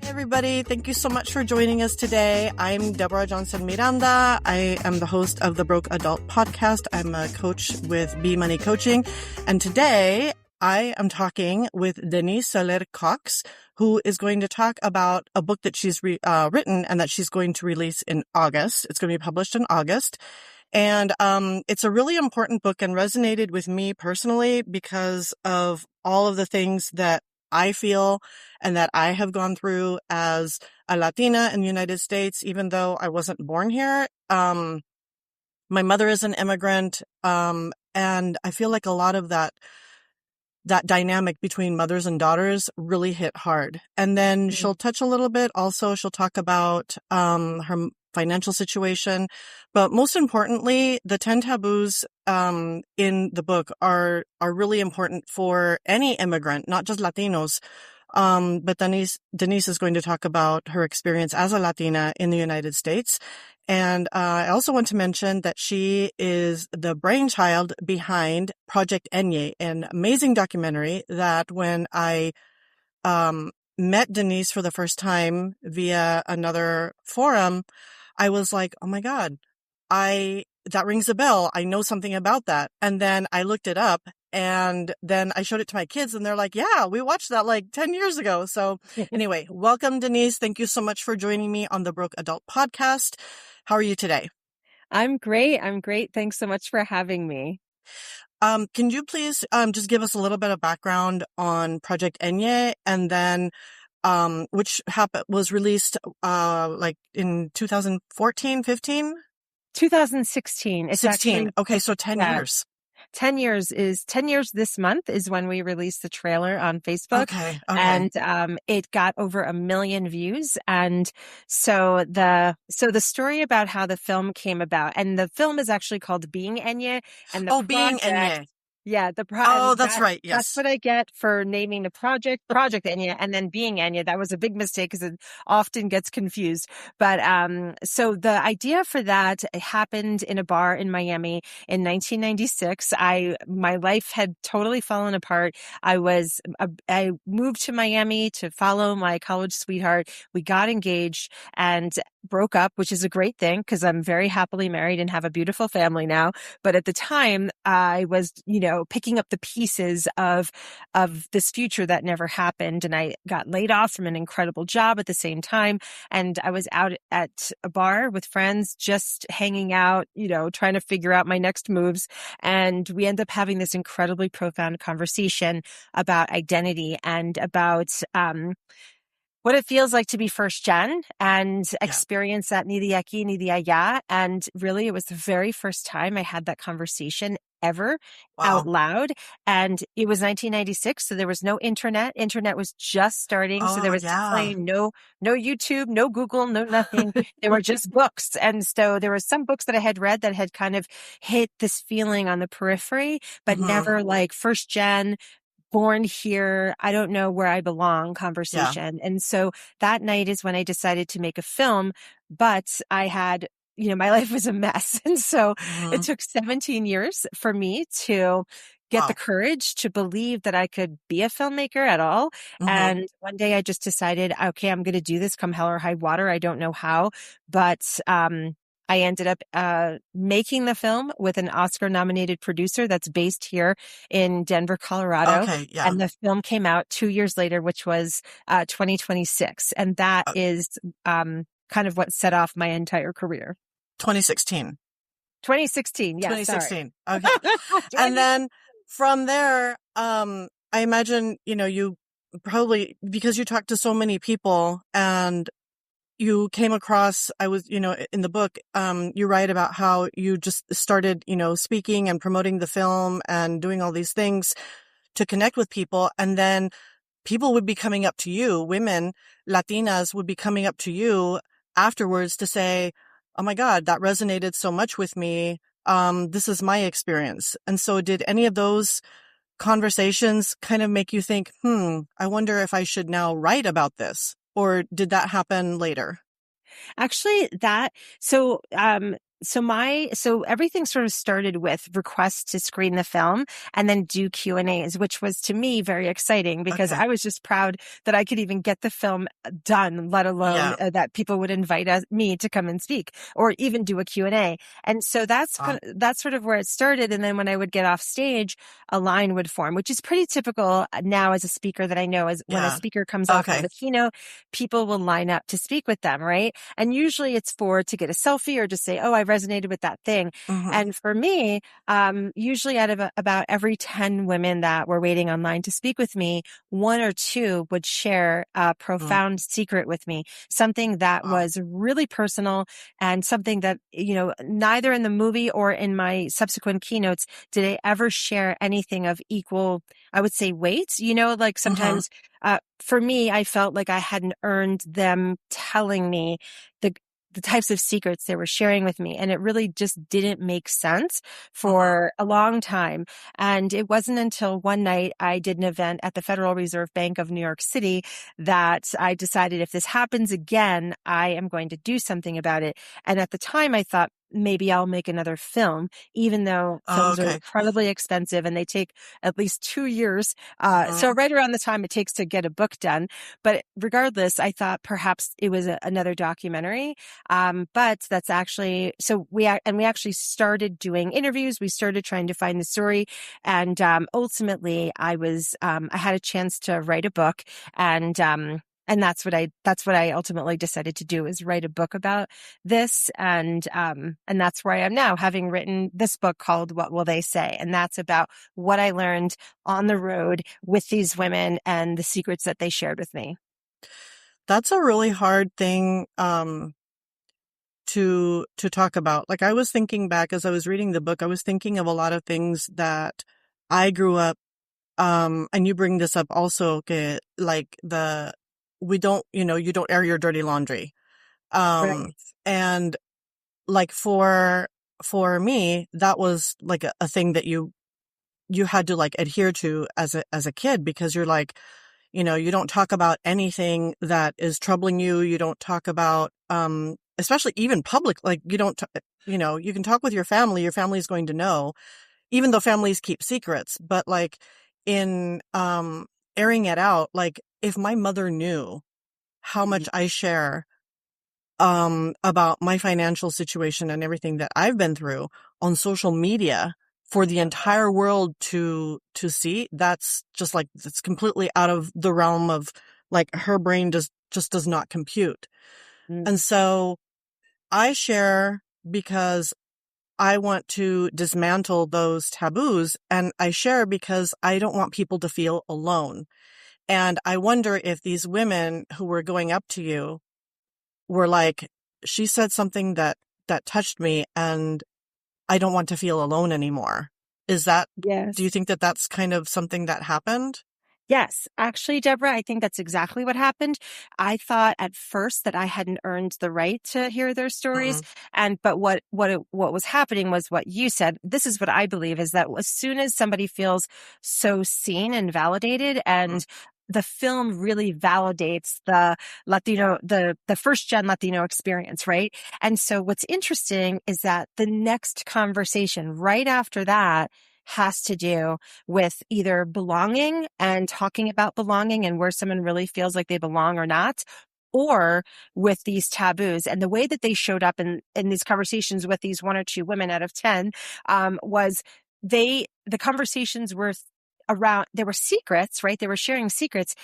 Everybody, thank you so much for joining us today. I'm Deborah Johnson Miranda. I am the host of the Broke Adult podcast. I'm a coach with Be Money Coaching. And today I am talking with Denise Soler Cox, who is going to talk about a book that she's written and that she's going to release in August. It's going to be published in August. And it's a really important book and resonated with me personally because of all of the things that I feel and that I have gone through as a Latina in the United States, even though I wasn't born here. My mother is an immigrant, and I feel like a lot of that dynamic between mothers and daughters really hit hard. And then she'll touch a little bit. Also, she'll talk about her financial situation. But most importantly, the 10 taboos in the book are really important for any immigrant, not just Latinos. But Denise is going to talk about her experience as a Latina in the United States. And I also want to mention that she is the brainchild behind Project Enye, an amazing documentary that when I met Denise for the first time via another forum, I was like, oh my God, that rings a bell. I know something about that. And then I looked it up and then I showed it to my kids and they're like, yeah, we watched that like 10 years ago. So anyway, welcome, Denise. Thank you so much for joining me on the Broke Adult podcast. How are you today? I'm great. Thanks so much for having me. Can you please just give us a little bit of background on Project Enye and then which was released like in 2014, 15? 2016. It's 16. Actually, okay, so 10 years. 10 years this month is when we released the trailer on Facebook. Okay. And it got over 1 million views. And so the story about how the film came about, and the film is actually called Being Enye. And Being Enye. Yeah, that's right. Yes. That's what I get for naming the Project Enye, and then Being Enye. That was a big mistake because it often gets confused. But so the idea for that happened in a bar in Miami in 1996. My life had totally fallen apart. I moved to Miami to follow my college sweetheart. We got engaged and broke up, which is a great thing because I'm very happily married and have a beautiful family now. But at the time, I was, picking up the pieces of this future that never happened. And I got laid off from an incredible job at the same time. And I was out at a bar with friends, just hanging out, trying to figure out my next moves. And we end up having this incredibly profound conversation about identity and about, what it feels like to be first gen and experience that ni de aquí, ni de allá. And really, it was the very first time I had that conversation ever out loud. And it was 1996. So there was no internet. Internet was just starting. So there was definitely no YouTube, no Google, no nothing. There were just books. And so there were some books that I had read that had kind of hit this feeling on the periphery, but never like first gen, born here, I don't know where I belong conversation. Yeah. And so that night is when I decided to make a film, but I had, my life was a mess. And so it took 17 years for me to get the courage to believe that I could be a filmmaker at all. And one day I just decided, okay, I'm going to do this come hell or high water. I don't know how, but, I ended up making the film with an Oscar-nominated producer that's based here in Denver, Colorado. Okay, yeah. And the film came out 2 years later, which was 2026. And that is kind of what set off my entire career. 2016. 2016, yes. 2016. Sorry. Okay. And then from there, I imagine, you probably, because you talked to so many people and you came across, in the book, you write about how you just started, speaking and promoting the film and doing all these things to connect with people. And then people would be coming up to you, women, Latinas would be coming up to you afterwards to say, oh my God, that resonated so much with me. This is my experience. And so did any of those conversations kind of make you think, I wonder if I should now write about this? Or did that happen later? Actually, So everything sort of started with requests to screen the film and then do Q&As, which was to me very exciting because Okay. I was just proud that I could even get the film done, let alone Yeah. that people would invite me to come and speak or even do a Q&A. And so that's sort of where it started. And then when I would get off stage, a line would form, which is pretty typical now as a speaker that I know is when a Yeah. speaker comes off of Okay. the keynote, people will line up to speak with them, right? And usually it's to get a selfie or just say, oh, I resonated with that thing. Mm-hmm. And for me, usually out of about every 10 women that were waiting online to speak with me, one or two would share a Mm. profound secret with me, something that Wow. was really personal and something that, neither in the movie or in my subsequent keynotes did I ever share anything of equal, I would say, weight. Like Mm-hmm. sometimes for me, I felt like I hadn't earned them telling me the the types of secrets they were sharing with me. And it really just didn't make sense Mm-hmm. for a long time. And it wasn't until one night I did an event at the Federal Reserve Bank of New York City that I decided if this happens again, I am going to do something about it. And at the time I thought, maybe I'll make another film, even though Oh, films are okay. incredibly expensive and they take at least 2 years. So Mm-hmm. right around the time it takes to get a book done. But regardless, I thought perhaps it was another documentary. But that's actually, we actually started doing interviews. We started trying to find the story. And, ultimately I had a chance to write a book and that's what I ultimately decided to do is write a book about this. And that's where I am now, having written this book called What Will They Say? And that's about what I learned on the road with these women and the secrets that they shared with me. That's a really hard thing to talk about. Like I was thinking back as I was reading the book, I was thinking of a lot of things that I grew up and you bring this up also, okay, like we don't, you don't air your dirty laundry. Um Right. and like for me, that was like a thing that you had to like adhere to as a kid because you're like, you don't talk about anything that is troubling you. You don't talk about, especially even public, like you don't, you can talk with your family is going to know, even though families keep secrets, but like in, airing it out, like if my mother knew how much Mhm. I share, about my financial situation and everything that I've been through on social media for the entire world to see, that's just like, it's completely out of the realm of like her brain just does not compute. And Mm. so I share because I want to dismantle those taboos and I share because I don't want people to feel alone. And I wonder if these women who were going up to you were like, she said something that touched me and I don't want to feel alone anymore. Is that, do you Yes. think that that's kind of something that happened? Yes, actually, Deborah, I think that's exactly what happened. I thought at first that I hadn't earned the right to hear their stories. Mm, But what was happening was what you said. This is what I believe is that as soon as somebody feels so seen and validated mm, and the film really validates the first gen Latino experience, right? And so what's interesting is that the next conversation right after that has to do with either belonging and talking about belonging and where someone really feels like they belong or not, or with these taboos. And the way that they showed up in these conversations with these one or two women out of 10, was the conversations were there were secrets, right? They were sharing secrets.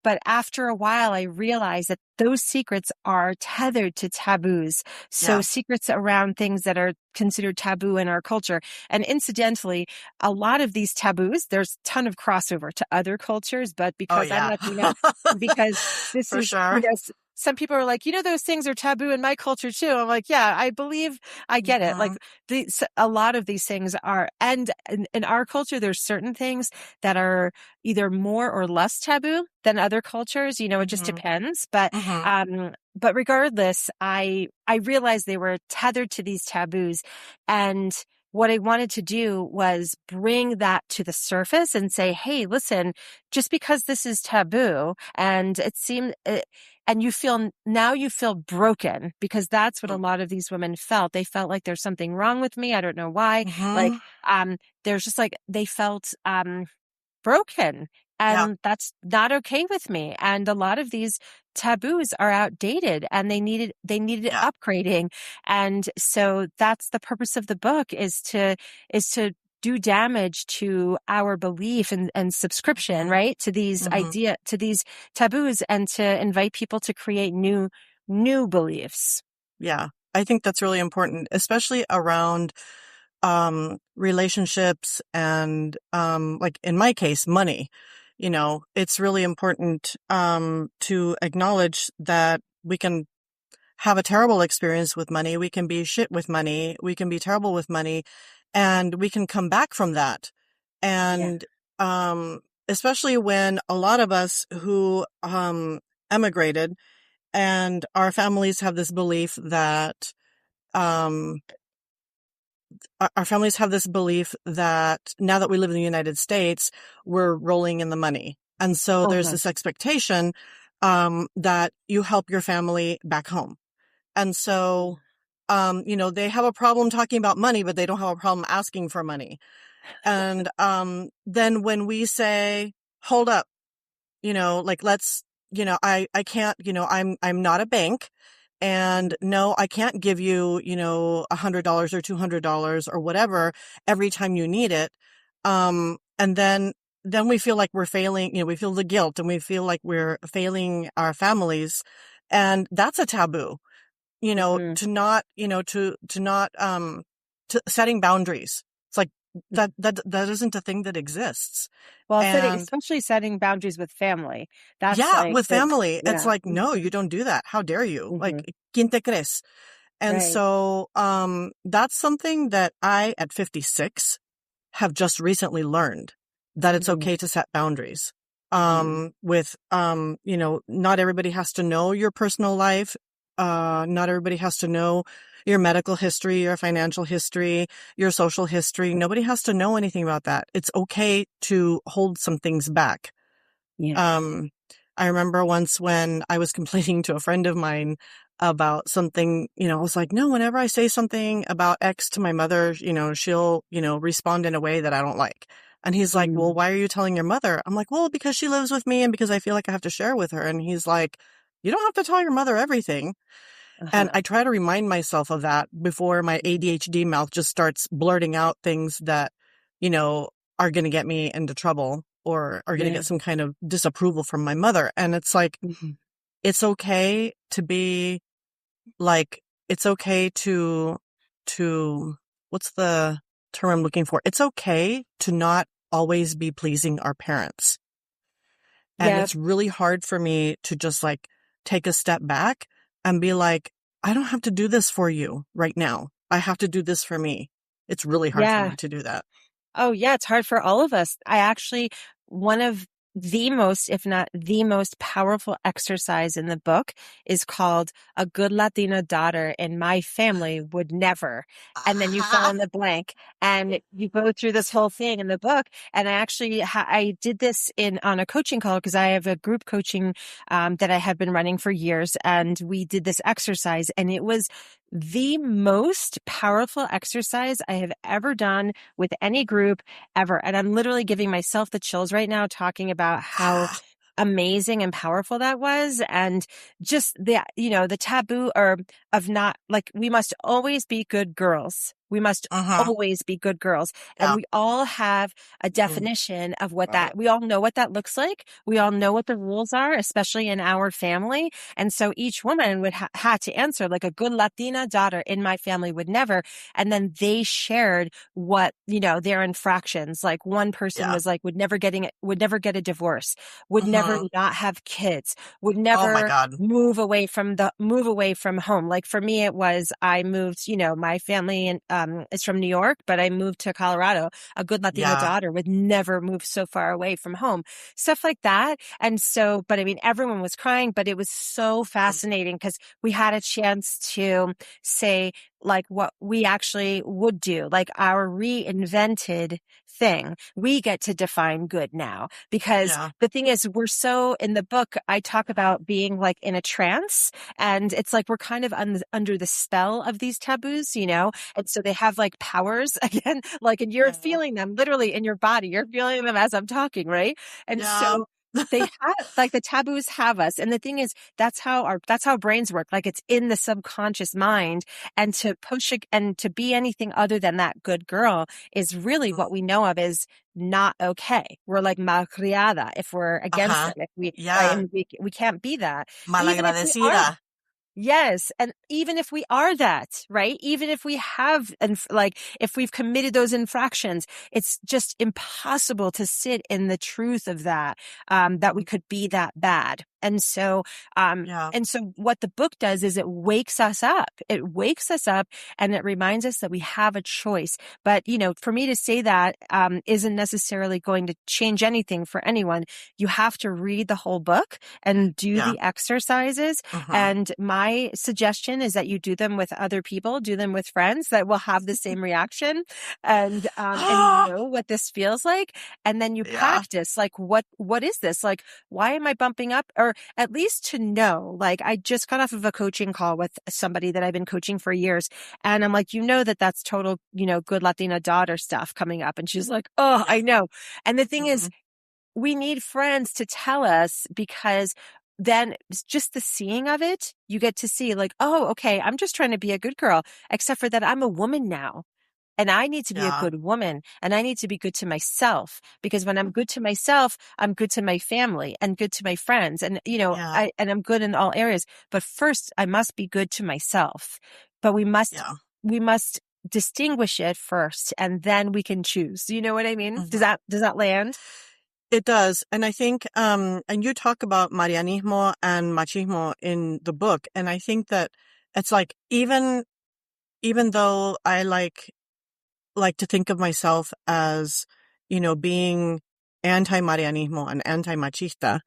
But after a while, I realized that those secrets are tethered to taboos. So yeah. secrets around things that are considered taboo in our culture. And incidentally, a lot of these taboos, there's a ton of crossover to other cultures, but Oh because I'm yeah. Latino and because this For is, sure. some people are like, those things are taboo in my culture too. I'm like, yeah, I believe I get it. Like Hmm. a lot of these things are, and in our culture, there's certain things that are either more or less taboo than other cultures. It just Hmm. depends. But regardless, I realized they were tethered to these taboos. And what I wanted to do was bring that to the surface and say, hey, listen, just because this is taboo and it seemed, and now you feel broken, because that's what a lot of these women felt. They felt like there's something wrong with me. I don't know why. Like, Mm-hmm. there's just like, they felt, broken. Yeah. And that's not okay with me. And a lot of these taboos are outdated and they needed Yeah. upgrading. And so that's the purpose of the book, is to do damage to our belief and subscription, Mm-hmm. right? Mm-hmm. To these taboos, and to invite people to create new beliefs. Yeah. I think that's really important, especially around relationships and like in my case, money. It's really important to acknowledge that we can have a terrible experience with money. We can be shit with money. We can be terrible with money, and we can come back from that. Yeah. And um especially when a lot of us who emigrated, and our families have this belief that um our families have this belief that now that we live in the United States, we're rolling in the money. And so there's Uh-huh. this expectation that you help your family back home. And so, they have a problem talking about money, but they don't have a problem asking for money. And then when we say, hold up, like let's, I can't, I'm not a bank. And no, I can't give you, $100 or $200 or whatever every time you need it. And then we feel like we're failing, we feel the guilt and we feel like we're failing our families. And that's a taboo, Hmm. to not, to not, to setting boundaries. It's like that isn't a thing that exists. Well, And especially setting boundaries with family. That's yeah, like with family, it's yeah. like, no, you don't do that. How dare you? Hmm. Like, ¿quién te crees? And Right. so, that's something that I, at 56, have just recently learned, that it's Hmm. okay to set boundaries. Hmm. With, not everybody has to know your personal life. Not everybody has to know your medical history, your financial history, your social history. Nobody has to know anything about that. It's okay to hold some things back. Yeah. Um, I remember once when I was complaining to a friend of mine about something, I was like, no, whenever I say something about X to my mother, she'll, respond in a way that I don't like. And he's like, well, Mm. why are you telling your mother? I'm like, well, because she lives with me and because I feel like I have to share with her. And he's like, you don't have to tell your mother everything. And Uh-huh. I try to remind myself of that before my ADHD mouth just starts blurting out things that, are going to get me into trouble or are going to Yeah. get some kind of disapproval from my mother. And it's like, Hmm. it's okay to be like, it's okay to, what's the term I'm looking for? It's okay to not always be pleasing our parents. And Yeah. it's really hard for me to just like take a step back and be like, I don't have to do this for you right now. I have to do this for me. It's really hard for Yeah. me to do that. Oh, yeah, it's hard for all of us. One of the most, if not the most powerful exercise in the book is called A Good Latina Daughter in My Family Would Never. And then you fill in the blank and you go through this whole thing in the book. And I did this on a coaching call, because I have a group coaching, that I have been running for years. And we did this exercise, and it was the most powerful exercise I have ever done with any group ever. And I'm literally giving myself the chills right now talking about how amazing and powerful that was. And just the taboo, or of not, like, we must always be good girls. We must Uh-huh. always be good girls. And Yeah. we all have a Mm. definition of we all know what that looks like. We all know what the rules are, especially in our family. And so each woman would had to answer, like, a good Latina daughter in my family would never. And then they shared what, their infractions. Like, one person Yeah. was like, would never get a divorce, would never Mm-hmm. not have kids, would Oh my never God. move away from home. Like, for me, it was, I moved, my family and is from New York, but I moved to Colorado. A good Latina Yeah. daughter would never move so far away from home. Stuff like that. And so, but I mean, everyone was crying, but it was so Mm. fascinating because we had a chance to say, like what we actually would do, like our reinvented thing. We get to define good now because Yeah. the thing is, we're so in the book, I talk about being like in a trance, and it's like we're kind of under the spell of these taboos, you know? And so they have like powers again, like, and you're Yeah. feeling them literally in your body. You're feeling them as I'm talking, right? And Yeah. so they have like the taboos have us. And the thing is, that's how brains work. Like it's in the subconscious mind, and to push it and to be anything other than that good girl is really what we know of is not okay. We're like malcriada if we're against Uh-huh. them, if we, right? Yeah. And we can't be that, even if we are. Malagradecida. Yes. And even if we are that, right? Even if we have, and like, if we've committed those infractions, it's just impossible to sit in the truth of that, that we could be that bad. Yeah. And so what the book does is it wakes us up. It wakes us up and it reminds us that we have a choice. But, you know, for me to say that, isn't necessarily going to change anything for anyone. You have to read the whole book and do Yeah. the exercises. Mm-hmm. And my suggestion is that you do them with other people, do them with friends that will have the same reaction, and you know what this feels like. And then you Yeah. practice, like, what is this? Like, why am I bumping up? Or at least to know, like, I just got off of a coaching call with somebody that I've been coaching for years. And I'm like, you know, that's total, you know, good Latina daughter stuff coming up. And she's like, oh, Yeah. I know. And the thing Mm-hmm. is, we need friends to tell us, because then just the seeing of it, you get to see like, oh, okay, I'm just trying to be a good girl, except for that I'm a woman now. And I need to be a Yeah. good woman, and I need to be good to myself, because when I'm good to myself, I'm good to my family and good to my friends. And, you know, Yeah. I'm good in all areas, but first I must be good to myself. But Yeah. we must distinguish it first, and then we can choose. You know what I mean? Mm-hmm. Does that land? It does. And I think, and you talk about Marianismo and machismo in the book. And I think that it's like, even though I like to think of myself as, you know, being anti-Marianismo and anti-machista,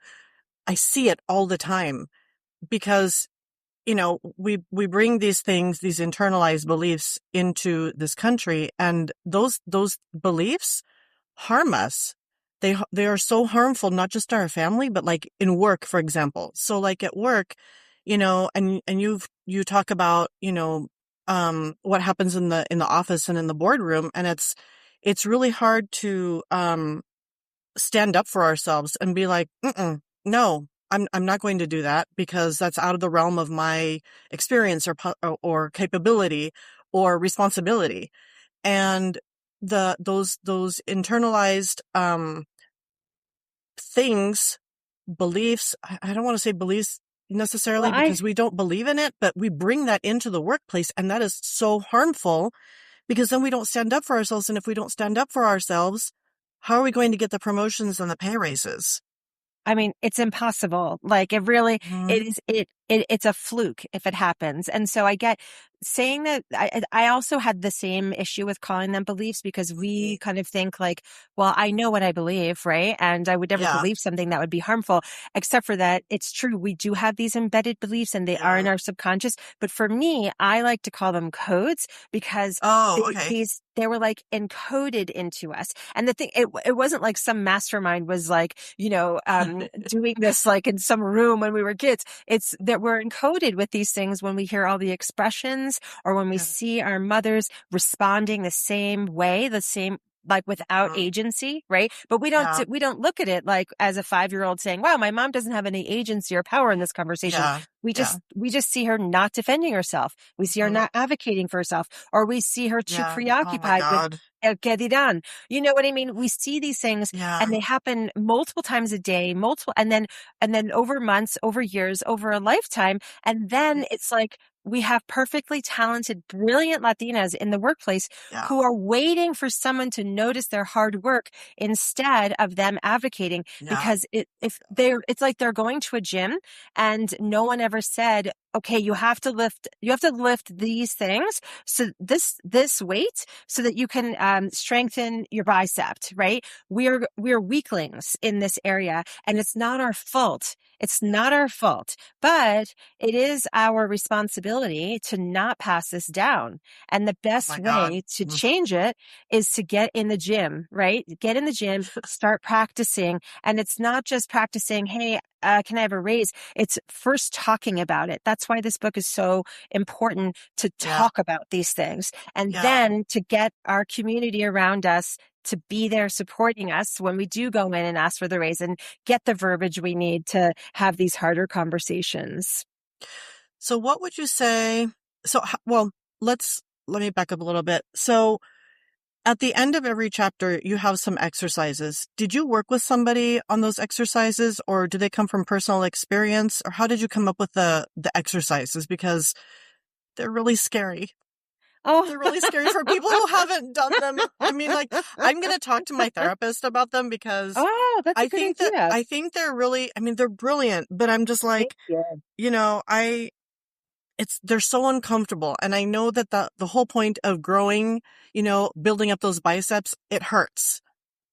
I see it all the time because, you know, we bring these things, these internalized beliefs into this country, and those beliefs harm us. They are so harmful, not just to our family, but like in work, for example. So like at work, you know, and you talk about, you know, what happens in the office and in the boardroom, and it's really hard to stand up for ourselves and be like, no, I'm not going to do that because that's out of the realm of my experience or capability or responsibility. And those internalized things, beliefs, I don't want to say beliefs Well, necessarily because we don't believe in it, but we bring that into the workplace, and that is so harmful because then we don't stand up for ourselves. And if we don't stand up for ourselves, how are we going to get the promotions and the pay raises? I mean, it's impossible. Like it really, Mm-hmm. it's a fluke if it happens. And so I get saying that I also had the same issue with calling them beliefs, because we kind of think like, well, I know what I believe, right? And I would never Yeah. believe something that would be harmful, except for that it's true. We do have these embedded beliefs and they are in Yeah. our subconscious. But for me, I like to call them codes, because Oh, okay. they were like encoded into us. And the thing, it wasn't like some mastermind was like, you know, doing this like in some room when we were kids. It's that we're encoded with these things when we hear all the expressions, or when we Yeah. see our mothers responding the same way, the same, like without Mhm. agency, right? But Yeah. we don't look at it like as a 5-year-old saying, wow, my mom doesn't have any agency or power in this conversation. Yeah. Yeah. We just see her not defending herself. We see her Mhm. not advocating for herself, or we see her too Yeah. Oh my preoccupied with God. el que dirán. You know what I mean? We see these things Yeah. and they happen multiple times a day, and then over months, over years, over a lifetime. And then it's like, we have perfectly talented, brilliant Latinas in the workplace Yeah. who are waiting for someone to notice their hard work instead of them advocating, Yeah. because it's like they're going to a gym and no one ever said, okay, you have to lift these things. So this weight so that you can strengthen your bicep, right? We're weaklings in this area, and it's not our fault. It's not our fault, but it is our responsibility to not pass this down. And the Oh best my God. way to change it is to get in the gym, right? Get in the gym, start practicing. And it's not just practicing, hey, can I have a raise? It's first talking about it. That's why this book is so important, to Yeah. talk about these things, and Yeah. then to get our community around us to be there supporting us when we do go in and ask for the raise, and get the verbiage we need to have these harder conversations. So what would you say? So, well, let me back up a little bit. So at the end of every chapter, you have some exercises. Did you work with somebody on those exercises, or do they come from personal experience, or how did you come up with the exercises? Because they're really scary. Oh, They're really scary for people who haven't done them. I mean, like, I'm going to talk to my therapist about them because oh, that's a good idea. I think they're really, I mean, they're brilliant, but I'm just Thank like, you. they're so uncomfortable. And I know that the whole point of growing, building up those biceps, it hurts.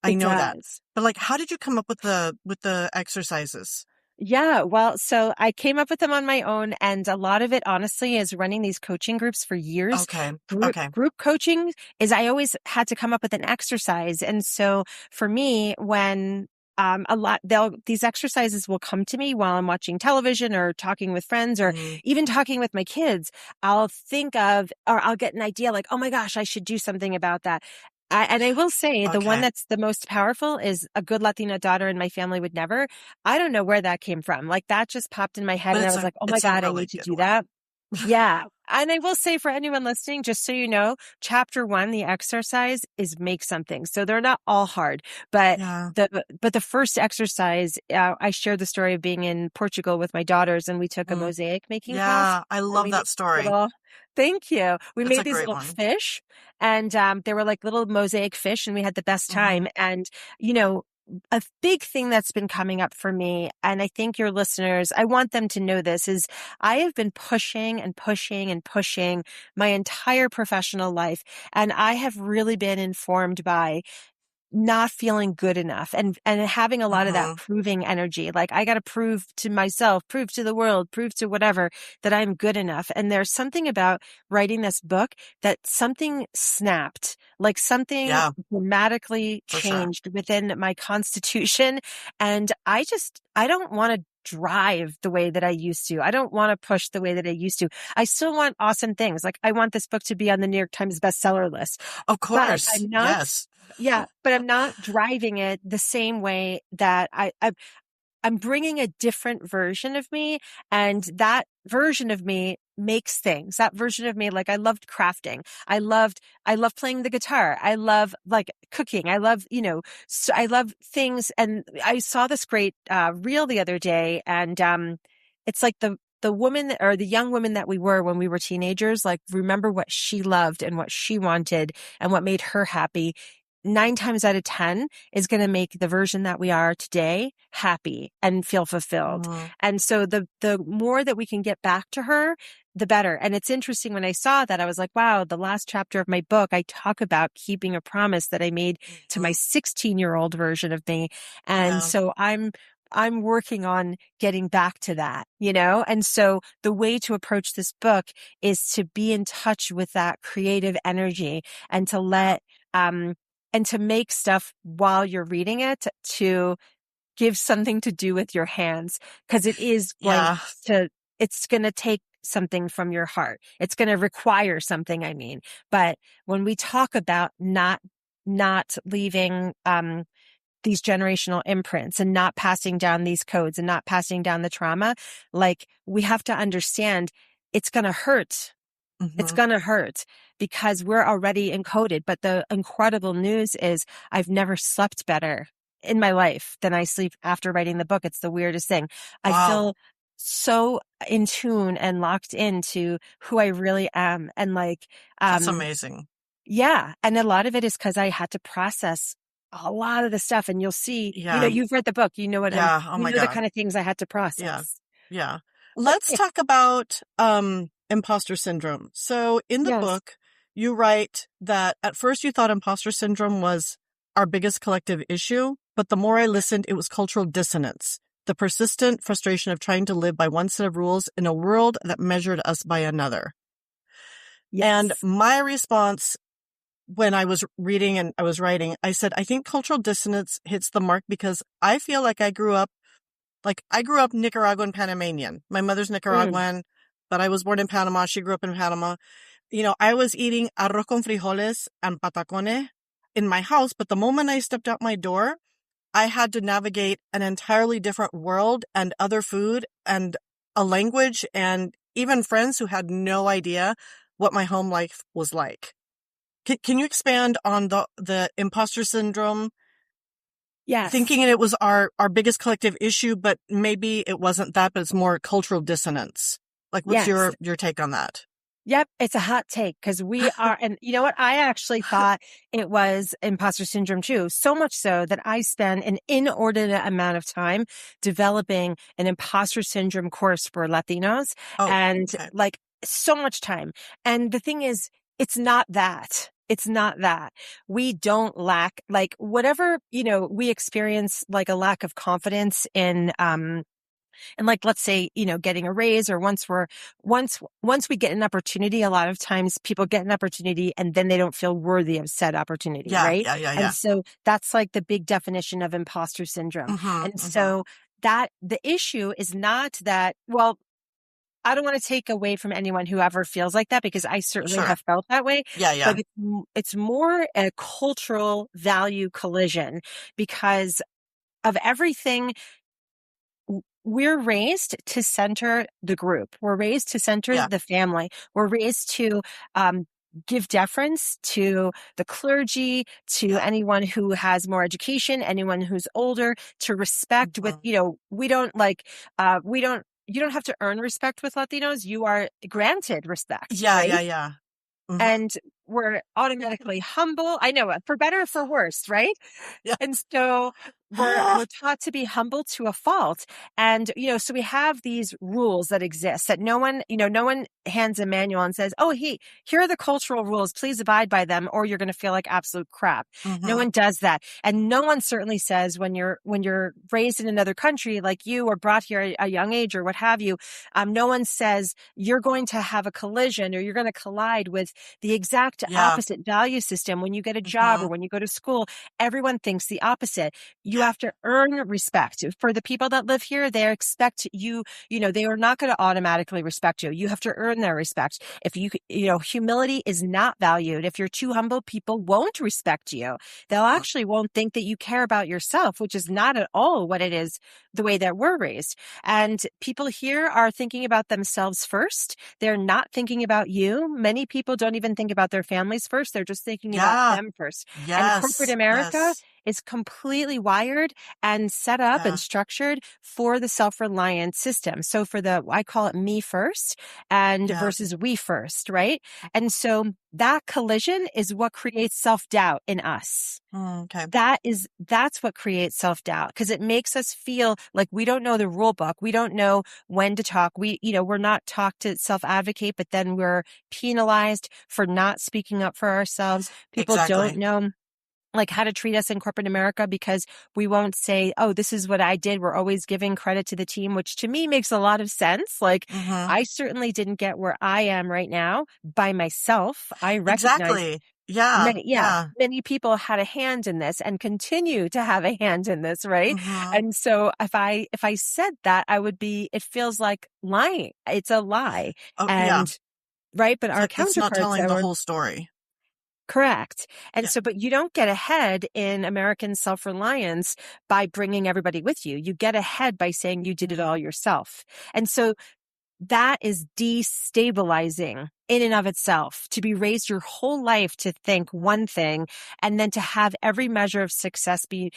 I It know that. does. But like, how did you come up with the exercises? Yeah, well, so I came up with them on my own, and a lot of it, honestly, is running these coaching groups for years. Okay. Group, Okay. group coaching is, I always had to come up with an exercise. And so for me, when these exercises will come to me while I'm watching television or talking with friends or Mm-hmm. even talking with my kids. I'll think of, or I'll get an idea like, oh my gosh, I should do something about that. And I will say the one Okay. that's the most powerful is a good Latina daughter in my family would never. I don't know where that came from. Like, that just popped in my head, But and I was like, oh my it's a God, I really need to good do one. that. Yeah. And I will say, for anyone listening, just so you know, chapter 1, the exercise, is make something. So they're not all hard, but Yeah. the first exercise, I shared the story of being in Portugal with my daughters, and we took a Mm. mosaic making class. Yeah. I And love we that made story. little, thank you. We That's made a these great little one. fish, and they were like little mosaic fish, and we had the best Mm-hmm. time. And, you know, a big thing that's been coming up for me, and I think your listeners, I want them to know this, is I have been pushing and pushing and pushing my entire professional life. And I have really been informed by not feeling good enough, and having a lot of that Mm-hmm. proving energy. Like, I got to prove to myself, prove to the world, prove to whatever that I'm good enough. And there's something about writing this book that something snapped, like something Yeah, dramatically for sure. changed within my constitution. And I don't want to drive the way that I used to. I don't want to push the way that I used to. I still want awesome things. Like, I want this book to be on the New York Times bestseller list, Of but course. I'm not. Yes. Yeah, but I'm not driving it the same way that I'm bringing a different version of me, and that version of me makes things. That version of me, like, I loved crafting. I love playing the guitar. I love, like, cooking. I love, so I love things. And I saw this great reel the other day, and it's like the woman, or the young woman that we were when we were teenagers, like, remember what she loved and what she wanted and what made her happy. 9 times out of 10 is going to make the version that we are today happy and feel fulfilled. Mm-hmm. And so the more that we can get back to her, the better. And it's interesting, when I saw that, I was like, wow, the last chapter of my book, I talk about keeping a promise that I made to my 16-year-old version of me. And Yeah. so I'm working on getting back to that, And so the way to approach this book is to be in touch with that creative energy, and to and to make stuff while you're reading it, to give something to do with your hands, because Yeah. it's going to take something from your heart. It's going to require something, I mean. But when we talk about not leaving, these generational imprints, and not passing down these codes, and not passing down the trauma, like, we have to understand it's going to hurt. It's Mm-hmm. going to hurt, because we're already encoded. But the incredible news is, I've never slept better in my life than I sleep after writing the book. It's the weirdest thing. I Wow. feel so in tune and locked into who I really am. And, like, That's um, amazing. yeah. And a lot of it is because I had to process a lot of the stuff. And you'll see, Yeah. you've read the book, you know Yeah. Oh you my know the God. kind of things I had to Yeah. process. Yeah. Let's talk about imposter syndrome. So in the Yes. book, you write that at first you thought imposter syndrome was our biggest collective issue, but the more I listened, it was cultural dissonance, the persistent frustration of trying to live by one set of rules in a world that measured us by another. And Yes. my response when I was reading and I was writing, I said, I think cultural dissonance hits the mark because I feel like I grew up Nicaraguan Panamanian. My mother's Mm. Nicaraguan, but I was born in Panama. She grew up in Panama. I was eating arroz con frijoles and patacone in my house, but the moment I stepped out my door, I had to navigate an entirely different world and other food and a language and even friends who had no idea what my home life was like. Can you expand on the imposter syndrome? Yes. Thinking it was our biggest collective issue, but maybe it wasn't that, but it's more cultural dissonance. Like, what's Yes. your take on that? Yep, it's a hot take because we are, and you know what? I actually thought it was imposter syndrome too. So much so that I spent an inordinate amount of time developing an imposter syndrome course for Latinos Oh, and okay. like so much time. And the thing is, it's not that. It's not that. We don't lack, like whatever, we experience like a lack of confidence in, and like, let's say, getting a raise or once we get an opportunity, a lot of times people get an opportunity and then they don't feel worthy of said opportunity. Yeah, Right. yeah, yeah, And yeah. so that's like the big definition of imposter syndrome. Mm-hmm, And mm-hmm. so that the issue is not that, well, I don't want to take away from anyone who ever feels like that because I certainly Sure. have felt that way, Yeah, yeah. but it's more a cultural value collision because of everything. We're raised to center the group. We're raised to center Yeah, the family. We're raised to give deference to the clergy, to yeah. anyone who has more education, anyone who's older, to respect with, Mm-hmm. we don't you don't have to earn respect with Latinos. You are granted respect, Yeah, yeah, right? yeah. Mm-hmm. And we're automatically humble. I know, for better or for worse, right? Yeah. And so we're taught to be humble to a fault. And, so we have these rules that exist that no one hands a manual and says, oh, hey, here are the cultural rules. Please abide by them or you're going to feel like absolute crap. No Mm-hmm. one does that. And no one certainly says when you're raised in another country, like you or brought here at a young age or what have you, no one says you're going to have a collision or you're going to collide with the exact Yeah. opposite value system when you get a job Mm-hmm. or when you go to school. Everyone thinks the opposite. You have to earn respect. For the people that live here, they expect you, they are not going to automatically respect you. You have to earn their respect. If humility is not valued. If you're too humble, people won't respect you. They'll actually won't think that you care about yourself, which is not at all what it is the way that we're raised. And people here are thinking about themselves first. They're not thinking about you. Many people don't even think about their families first. They're just thinking about Yeah. them first. And corporate Yes. America Yes. is completely wired and set up and Yeah. structured for the self-reliant system. So for I call it me first and Yeah. versus we first, right? And so that collision is what creates self-doubt in us. Okay. That's what creates self-doubt because it makes us feel like we don't know the rule book. We don't know when to talk. We're not taught to self-advocate, but then we're penalized for not speaking up for ourselves. People don't Exactly. know like how to treat us in corporate America because we won't say, oh, this is what I did. We're always giving credit to the team, which to me makes a lot of sense. Like Mm-hmm. I certainly didn't get where I am right now by myself. I recognize Exactly. Yeah. Yeah. many people had a hand in this and continue to have a hand in this, right? Mm-hmm. And so if I said that, it feels like lying. It's a lie. Oh, yeah. And right, but It's our like it's not counterparts telling that the were whole story. correct. And Yeah. so, but you don't get ahead in American self-reliance by bringing everybody with you. You get ahead by saying you did it all yourself. And so that is destabilizing in and of itself to be raised your whole life to think one thing and then to have every measure of success be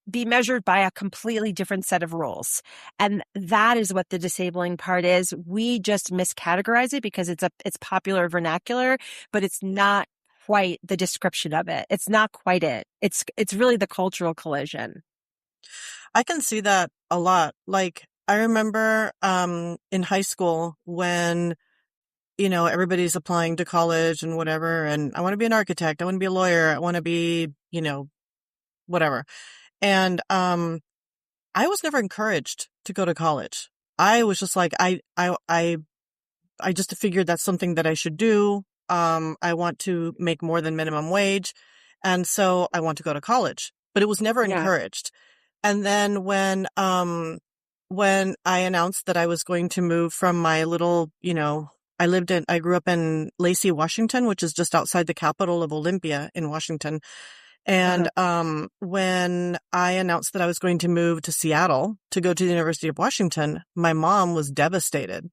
measured by a completely different set of rules. And that is what the disabling part is. We just miscategorize it because it's popular vernacular, but it's not quite the description of it. It's not quite it. It's really the cultural collision. I can see that a lot. Like I remember in high school when, everybody's applying to college and whatever, and I want to be an architect, I want to be a lawyer, I want to be, whatever. And I was never encouraged to go to college. I was just like, I just figured that's something that I should do. I want to make more than minimum wage. And so I want to go to college, but it was never Yeah. encouraged. And then when I announced that I was going to move from my little, I grew up in Lacey, Washington, which is just outside the capital of Olympia in Washington. And, when I announced that I was going to move to Seattle to go to the University of Washington, my mom was devastated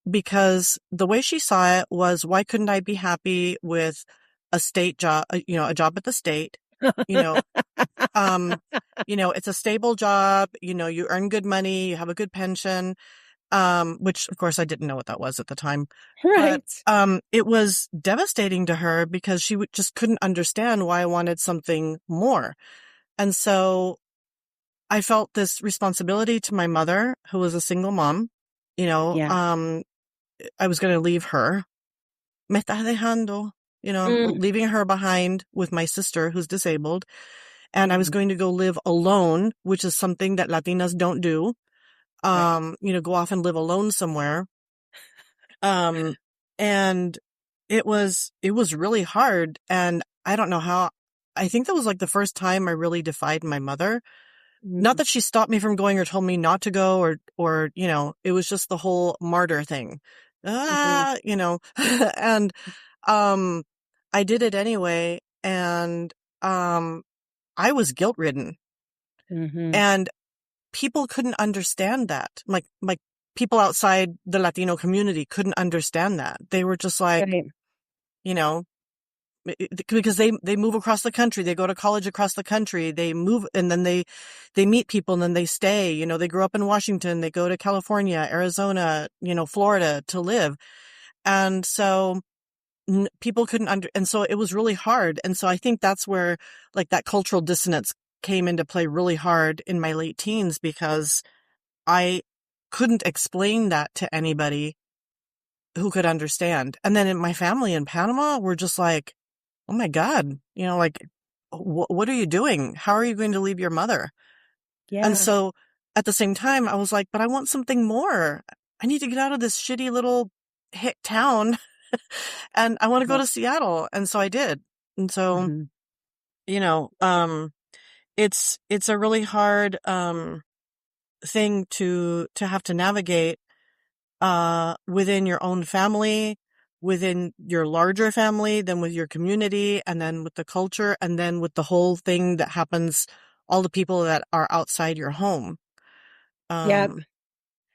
because the way she saw it was, why couldn't I be happy with a state job, a job at the state, you know, it's a stable job, you earn good money, you have a good pension, which of course I didn't know what that was at the time. But, Right. it was devastating to her because she just couldn't understand why I wanted something more. And so I felt this responsibility to my mother, who was a single mom, Yeah. I was going to leave her, me estás dejando, Mm. leaving her behind with my sister who's disabled. And I was Mhm. going to go live alone, which is something that Latinas don't do. Right. Go off and live alone somewhere. And it was really hard. And I don't know how, I think that was like the first time I really defied my mother. Not Mhm. that she stopped me from going or told me not to go or, it was just the whole martyr thing. Mhm. And, um, I did it anyway. And, I was guilt ridden Mhm. and people couldn't understand that. Like people outside the Latino community couldn't understand that. They were just like, Right. you know, because they move across the country, they go to college across the country, they move and then they meet people and then they stay, they grew up in Washington, they go to California, Arizona, Florida to live. And so people couldn't and so it was really hard. And so I think that's where like that cultural dissonance came into play really hard in my late teens because I couldn't explain that to anybody who could understand. And then in my family in Panama were just like, oh my God, like, what are you doing? How are you going to leave your mother? And Yeah. so at the same time, I was like, but I want something more. I need to get out of this shitty little hick town and I want to go Right. to Seattle. And so I did. And so, Mhm. you know, um, it's a really hard, thing to have to navigate, within your own family, within your larger family, then with your community, and then with the culture, and then with the whole thing that happens, all the people that are outside your home. Yep. Um,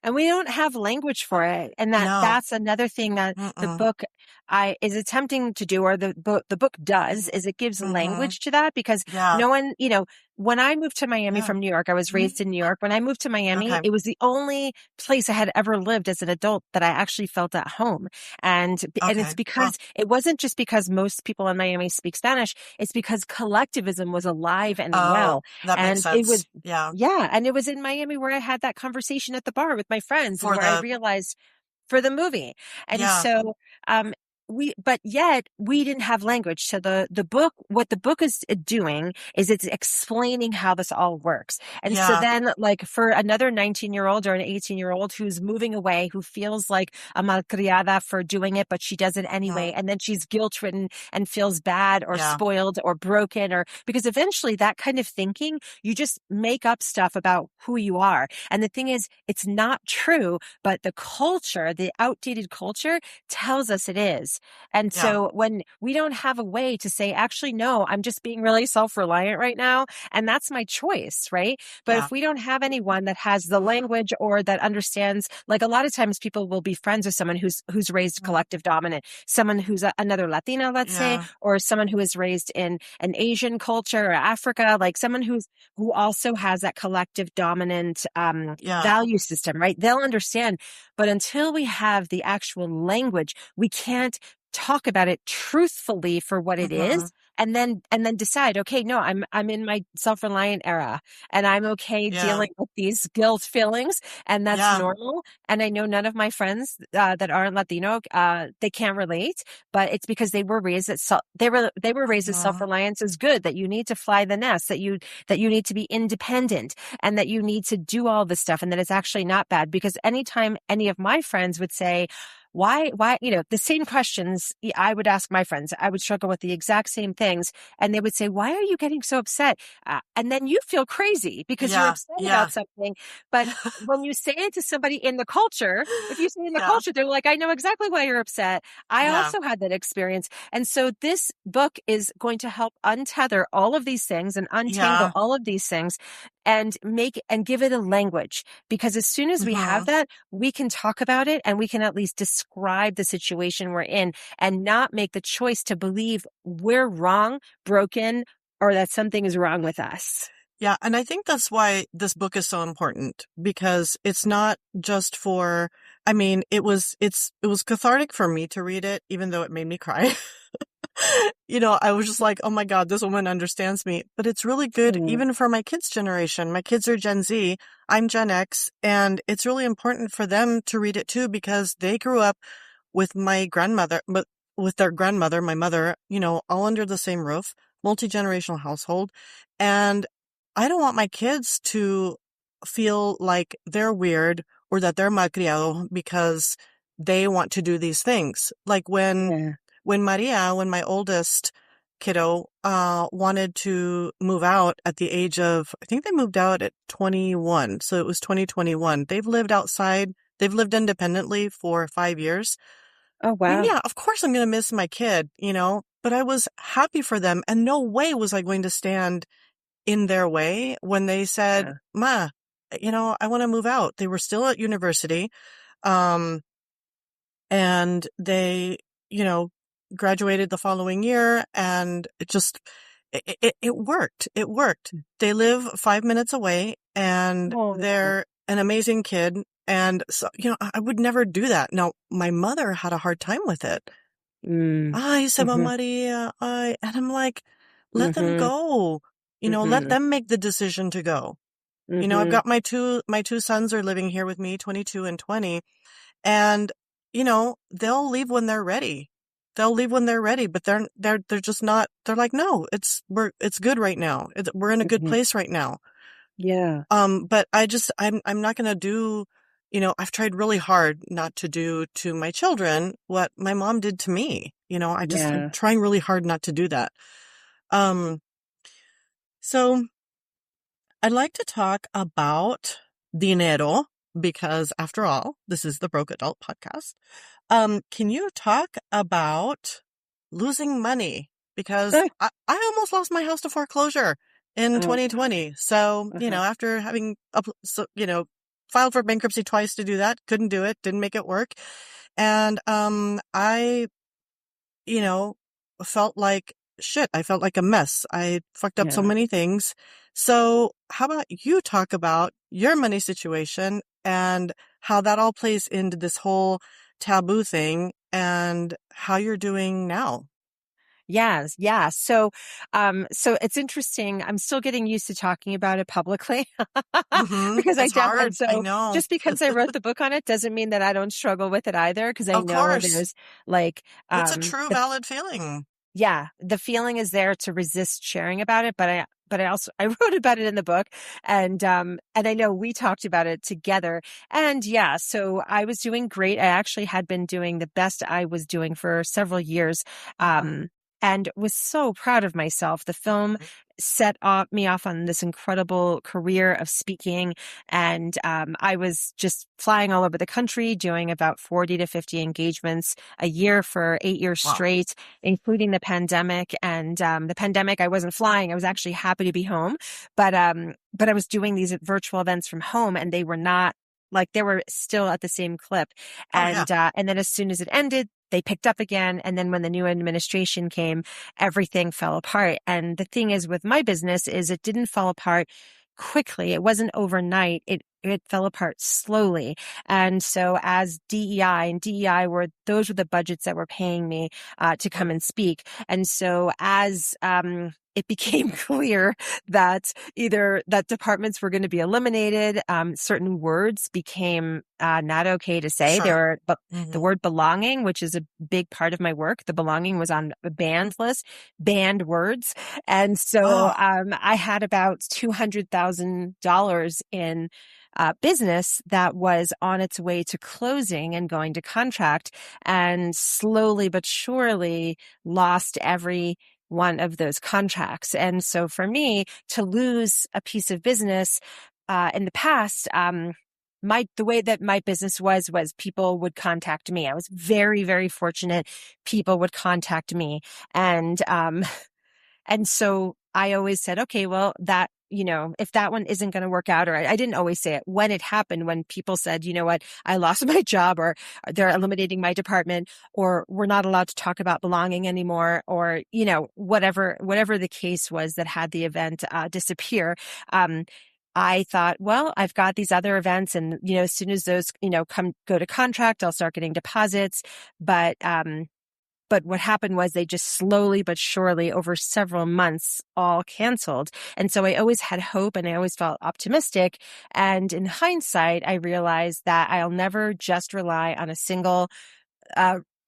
And we don't have language for it. And no, that's another thing that the mm-mm, book I is attempting to do, or the book does, is it gives mm-hmm, language to that because yeah, no one, when I moved to Miami yeah, from New York, I was raised in New York. When I moved to Miami, okay, it was the only place I had ever lived as an adult that I actually felt at home. And it's okay, well, because it wasn't just because most people in Miami speak Spanish, it's because collectivism was alive and oh, well. that makes And it sense, was yeah, yeah, and it was in Miami where I had that conversation at the bar with my friends and for where I the, realized for the movie. And yeah, so, but yet we didn't have language. So the book, what the book is doing is it's explaining how this all works. And so yeah, then like for another 19-year-old or an 18-year-old who's moving away, who feels like a malcriada for doing it, but she does it mm, anyway. And then she's guilt ridden and feels bad or yeah, spoiled or broken or because eventually that kind of thinking, you just make up stuff about who you are. And the thing is, it's not true, but the culture, the outdated culture tells us it is. And yeah, so when we don't have a way to say, actually, no, I'm just being really self-reliant right now. And that's my choice, right? But yeah, if we don't have anyone that has the language or that understands, like a lot of times people will be friends with someone who's raised mm, collective dominant, someone who's another Latina, let's say, yeah, or someone who is raised in an Asian culture or Africa, like someone who also has that collective dominant yeah, value system, right? They'll understand. But until we have the actual language, we can't talk about it truthfully for what it mm-hmm, is and then decide, okay, no, I'm in my self-reliant era and I'm okay Yeah. dealing with these guilt feelings, and that's Yeah. normal. And I know none of my friends that aren't Latino, they can't relate, but it's because they were raised that they were raised that Yeah. self-reliance is good, that you need to fly the nest, that you need to be independent, and that you need to do all this stuff, and that it's actually not bad. Because anytime any of my friends would say, why, the same questions I would ask my friends, I would struggle with the exact same things. And they would say, why are you getting so upset? And then you feel crazy because you're Yeah. upset Yeah. about something. But when you say it to somebody in the culture, if you say it in the Yeah. culture, they're like, I know exactly why you're upset. I Yeah. also had that experience. And so this book is going to help untether all of these things and untangle Yeah. all of these things and give it a language. Because as soon as we have Hmm. that, we can talk about it and we can at least describe the situation we're in and not make the choice to believe we're wrong, broken, or that something is wrong with us. Yeah. And I think that's why this book is so important, because it's not just for, I mean, it was cathartic for me to read it, even though it made me cry. I was just like, oh my God, this woman understands me. But it's really good Mm. even for my kids' generation. My kids are Gen Z. I'm Gen X. And it's really important for them to read it too, because they grew up with my grandmother, but with their grandmother, my mother, all under the same roof, multi-generational household. And I don't want my kids to feel like they're weird or that they're malcriado because they want to do these things. Like Yeah. when Maria, when my oldest kiddo, wanted to move out at the age of, I think they moved out at 21. So it was 2021. They've lived independently for 5 years. Oh, I mean, wow. yeah, of course I'm going to miss my kid, but I was happy for them. And no way was I going to stand in their way when they said, Yeah. Ma, I want to move out. They were still at university. Um, and they, you know, graduated the following year, and it worked. It worked. They live 5 minutes away, and Oh. they're an amazing kid. And so, I would never do that. Now, my mother had a hard time with it. Mm. Ay, se va Mm-hmm. Maria. And I'm like, let them Mm-hmm. go. Let Mm-hmm. them make the decision to go. I've Mm-hmm. got my two sons are living here with me, 22 and 20. And, they'll leave when they're ready. They'll leave when they're ready, but they're just not, they're like, no, it's good right now. We're in a good Mm-hmm. place right now. Yeah. But I'm not going to do, I've tried really hard not to do to my children what my mom did to me. I'm Yeah. trying really hard not to do that. Um, so I'd like to talk about dinero, because after all, this is the Broke Adult podcast. Can you talk about losing money? Because I almost lost my house to foreclosure in Oh. 2020. So, Uh-huh. after having, filed for bankruptcy twice to do that, couldn't do it, didn't make it work. And, I, you know, felt like shit. I felt like a mess. I fucked up so Yeah. many things. So how about you talk about your money situation and how that all plays into this whole taboo thing and how you're doing now? Yes, yeah. So it's interesting. I'm still getting used to talking about it publicly because It's and hard. I so know. just because I wrote the book on it doesn't mean that I don't struggle with it either. Because I Of know course. there's like, It's a true the valid feeling. yeah, the feeling is there to resist sharing about it, but I also I wrote about it in the book, and I know we talked about it together. And yeah, so I was doing great. I actually had been doing the best I was doing for several years. And was so proud of myself. The film me off on this incredible career of speaking. And I was just flying all over the country, doing about 40 to 50 engagements a year for 8 years Wow. straight, including the pandemic. And the pandemic, I wasn't flying. I was actually happy to be home. But I was doing these virtual events from home, and they were not like they were still at the same clip. Oh, yeah. And then as soon as it ended, they picked up again. And then when the new administration came, everything fell apart. And the thing is with my business is it didn't fall apart quickly. It wasn't overnight. it fell apart slowly. And so as DEI those were the budgets that were paying me to come and speak. And so as it became clear that either that departments were going to be eliminated, certain words became not okay to say. Sure. But Mm-hmm. the word belonging, which is a big part of my work, the belonging was on a banned list, banned words. And so I had about $200,000 in business that was on its way to closing and going to contract, and slowly but surely lost every one of those contracts. And so for me to lose a piece of business in the past, the way that my business was people would contact me. I was very, very fortunate. People would contact me, and so I always said, okay, well, that, if that one isn't going to work out, or I didn't always say it when it happened, when people said, you know what, I lost my job, or they're eliminating my department, or we're not allowed to talk about belonging anymore, or, whatever the case was that had the event disappear. I thought, well, I've got these other events, and, as soon as those, go to contract, I'll start getting deposits. But what happened was they just slowly but surely over several months all canceled. And so I always had hope and I always felt optimistic. And in hindsight, I realized that I'll never just rely on a single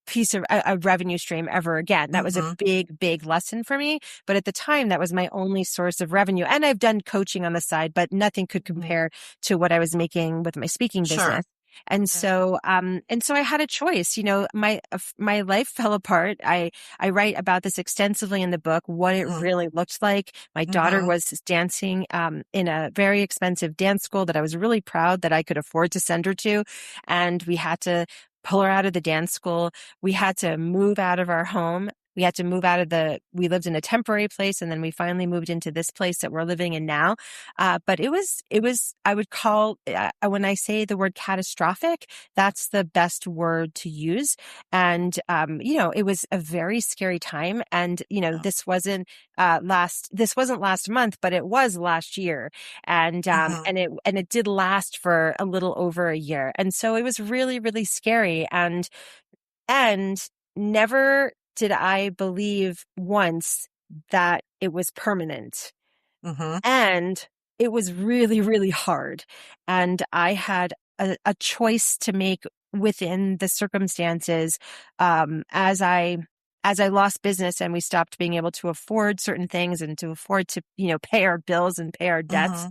piece of a revenue stream ever again. That was a big, big lesson for me. But at the time, that was my only source of revenue. And I've done coaching on the side, but nothing could compare to what I was making with my speaking business. And so I had a choice. My life fell apart. I write about this extensively in the book, what it really looked like. My daughter was dancing in a very expensive dance school that I was really proud that I could afford to send her to, and we had to pull her out of the dance school. We had to move out of our home. We had to move out of we lived in a temporary place, and then we finally moved into this place that we're living in now. But it was, I would call, when I say the word catastrophic, that's the best word to use. And, it was a very scary time. And, this wasn't last month, but it was last year. And, and it did last for a little over a year. And so it was really, really scary. And never did I believe once that it was permanent. And it was really, really hard. And I had a choice to make within the circumstances, as I lost business and we stopped being able to afford certain things and to afford to, pay our bills and pay our debts.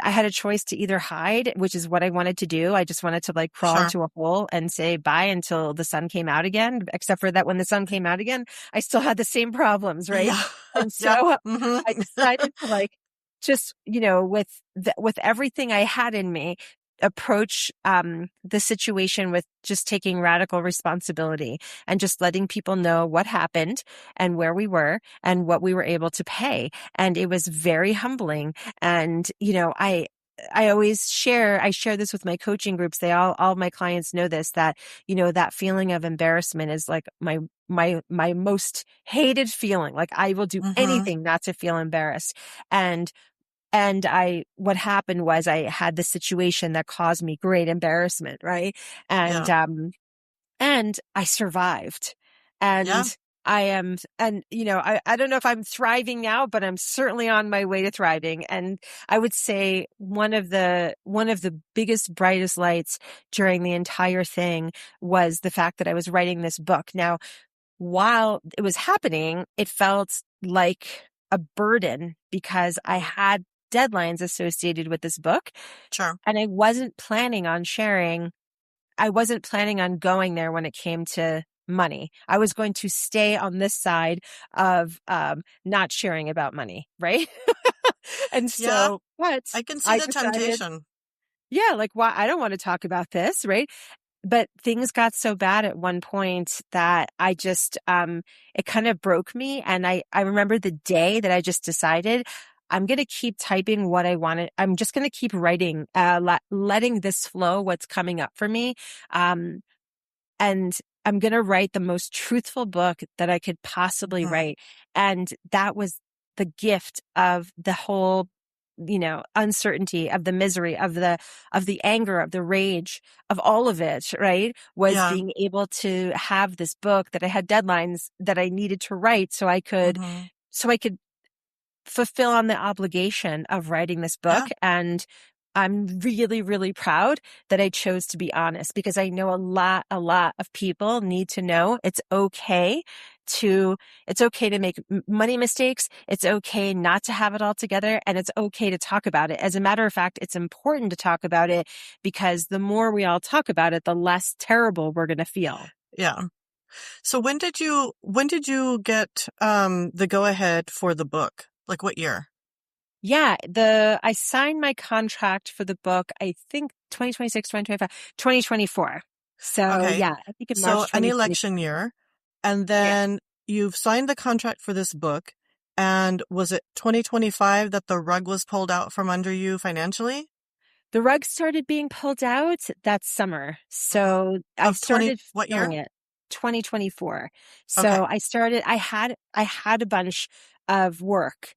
I had a choice to either hide, which is what I wanted to do. I just wanted to crawl into a hole and say bye until the sun came out again. Except for that, when the sun came out again, I still had the same problems, right? Yeah. And so I decided to just, with everything I had in me, approach the situation with just taking radical responsibility and just letting people know what happened and where we were and what we were able to pay. And it was very humbling. And, I always share this with my coaching groups. All my clients know this, that, that feeling of embarrassment is like my most hated feeling. Like I will do anything not to feel embarrassed. And what happened was I had the situation that caused me great embarrassment. Right. And I survived, and I am, and, I don't know if I'm thriving now, but I'm certainly on my way to thriving. And I would say one of the biggest, brightest lights during the entire thing was the fact that I was writing this book. Now, while it was happening, it felt like a burden because I had deadlines associated with this book. Sure. And I wasn't planning on sharing. I wasn't planning on going there when it came to money. I was going to stay on this side of not sharing about money, right? And so, but I can see the decided, temptation. Yeah, why? I don't want to talk about this, right? But things got so bad at one point that I just, it kind of broke me. And I remember the day that I just decided I'm going to keep typing what I wanted. I'm just going to keep writing, letting this flow, what's coming up for me. And I'm going to write the most truthful book that I could possibly write. And that was the gift of the whole uncertainty, of the misery, of the anger, of the rage, of all of it, right? Was Yeah. being able to have this book that I had deadlines that I needed to write Mm-hmm. so I could fulfill on the obligation of writing this book. Yeah. And I'm really, really proud that I chose to be honest, because I know a lot of people need to know it's okay to make money mistakes. It's okay not to have it all together, and it's okay to talk about it. As a matter of fact, it's important to talk about it, because the more we all talk about it, the less terrible we're going to feel. Yeah. So when did you get the go ahead for the book? Like what year? Yeah, I signed my contract for the book, I think 2026, 2025, 2024. So Okay. yeah, I think in So March an 2024. election year, and Yeah. then you've signed the contract for this book, and was it 2025 that the rug was pulled out from under you financially? The rug started being pulled out that summer. Hmm. So I Of 20, started what feeling year? it 2024. Okay. So I had a bunch of work,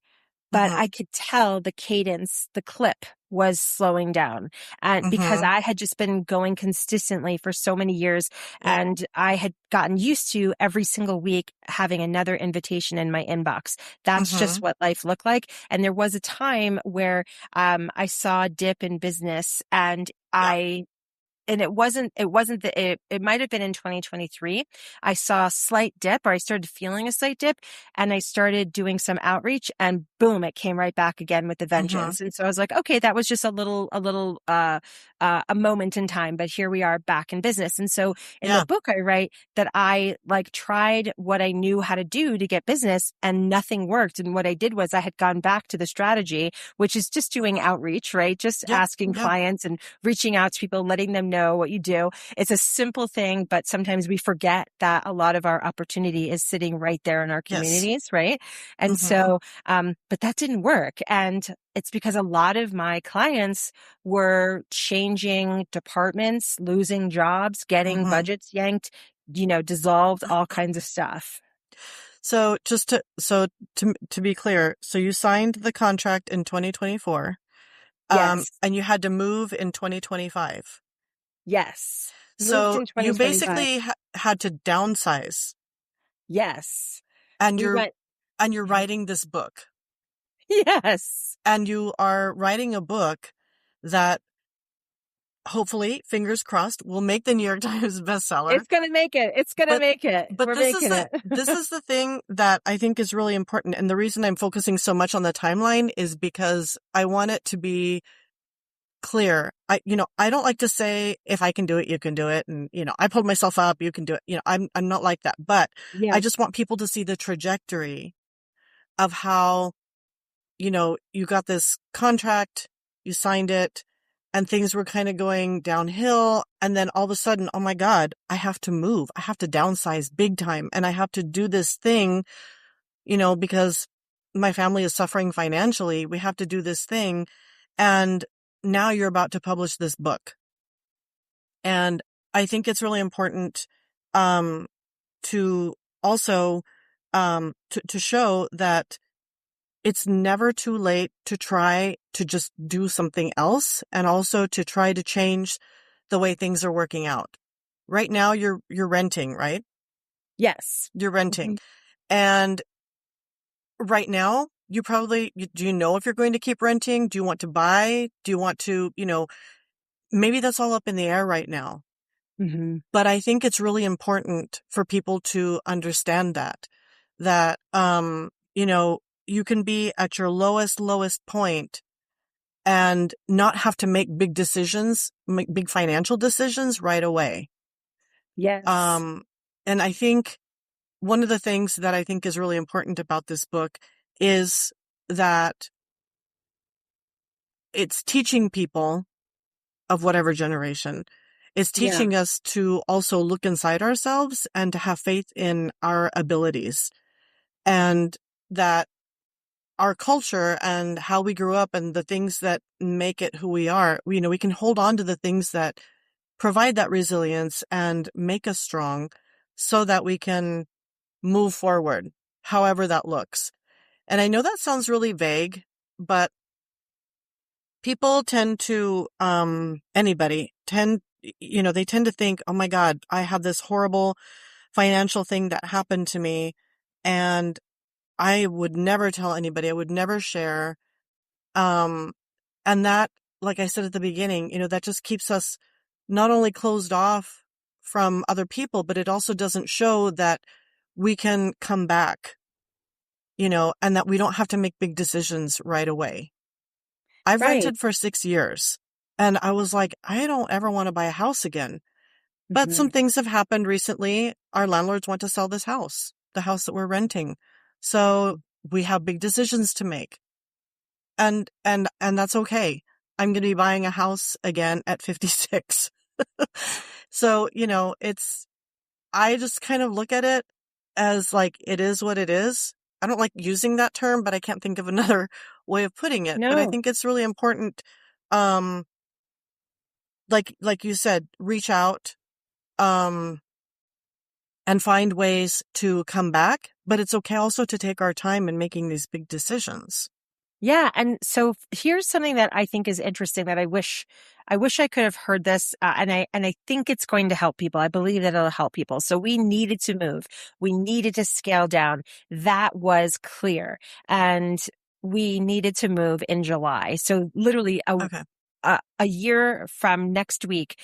but Mm-hmm. I could tell the cadence, the clip was slowing down. And because Mm-hmm. I had just been going consistently for so many years, Yeah. and I had gotten used to every single week having another invitation in my inbox. That's Mm-hmm. just what life looked like. And there was a time where I saw a dip in business, and Yeah. it might have been in 2023. I saw a slight dip, or I started feeling a slight dip, and I started doing some outreach, and boom, it came right back again with a Mm-hmm. vengeance. And so I was like, okay, that was just a moment in time, but here we are back in business. And so in the Yeah. book, I write that I like tried what I knew how to do to get business, and nothing worked. And what I did was I had gone back to the strategy, which is just doing outreach, right? Just Yep. asking Yep. clients and reaching out to people, letting them know what you do. It's a simple thing, but sometimes we forget that a lot of our opportunity is sitting right there in our Yes. communities, right? And Mm-hmm. so, but that didn't work. And it's because a lot of my clients were changing departments, losing jobs, getting Mm-hmm. budgets yanked, dissolved, all kinds of stuff. So to be clear, so you signed the contract in 2024, Yes. and you had to move in 2025. Yes. Moved So in you 2025. basically had to downsize, Yes. and We you're went. writing this book, Yes. and you are writing a book that hopefully, fingers crossed, will make the New York Times bestseller. It's going to make it. It's going to But make it. but We're making it. this is the thing that I think is really important, and the reason I'm focusing so much on the timeline is because I want it to be clear. I don't like to say, if I can do it, you can do it. And, I pulled myself up, you can do it. I'm not like that, but I Yeah. just want people to see the trajectory of how, you got this contract, you signed it, and things were kind of going downhill. And then all of a sudden, oh my God, I have to move. I have to downsize big time. And I have to do this thing, because my family is suffering financially. We have to do this thing. And now you're about to publish this book. And I think it's really important, um, to also, to show that it's never too late to try to just do something else, and also to try to change the way things are working out. Right now you're renting, right? Yes. You're renting. Mhm. And right now do you know if you're going to keep renting? Do you want to buy? Do you want to, maybe that's all up in the air right now. Mhm. But I think it's really important for people to understand that, you can be at your lowest point and not have to make make big financial decisions right away. Yes. Um, and I think one of the things that I think is really important about this book is that it's teaching people of whatever generation. It's Yeah. teaching us to also look inside ourselves and to have faith in our abilities, and that our culture and how we grew up and the things that make it who we are, we can hold on to the things that provide that resilience and make us strong so that we can move forward, however that looks. And I know that sounds really vague, but people tend to, anybody tend, they tend to think, oh my God, I have this horrible financial thing that happened to me, and I would never tell anybody. I would never share. Um, and that, like I said at the beginning, that just keeps us not only closed off from other people, but it also doesn't show that we can come back, and that we don't have to make big decisions right away. I've Right. rented for 6 years, and I was like, I don't ever want to buy a house again. But some Mhm. things have happened recently. Our landlords want to sell this house, the house that we're renting. So we have big decisions to make. And that's okay. I'm going to be buying a house again at 56. So, I just kind of look at it as like, it is what it is. I don't like using that term, but I can't think of another way of putting it. But I No. think it's really important. Um, like you said, reach out, um, and find ways to come back. But it's okay also to take our time in making these big decisions. Yeah. And so here's something that I think is interesting that I wish I could have heard this. And I think it's going to help people. I believe that it'll help people. So we needed to move. We needed to scale down. That was clear. And we needed to move in July. So literally Okay. a year from next week,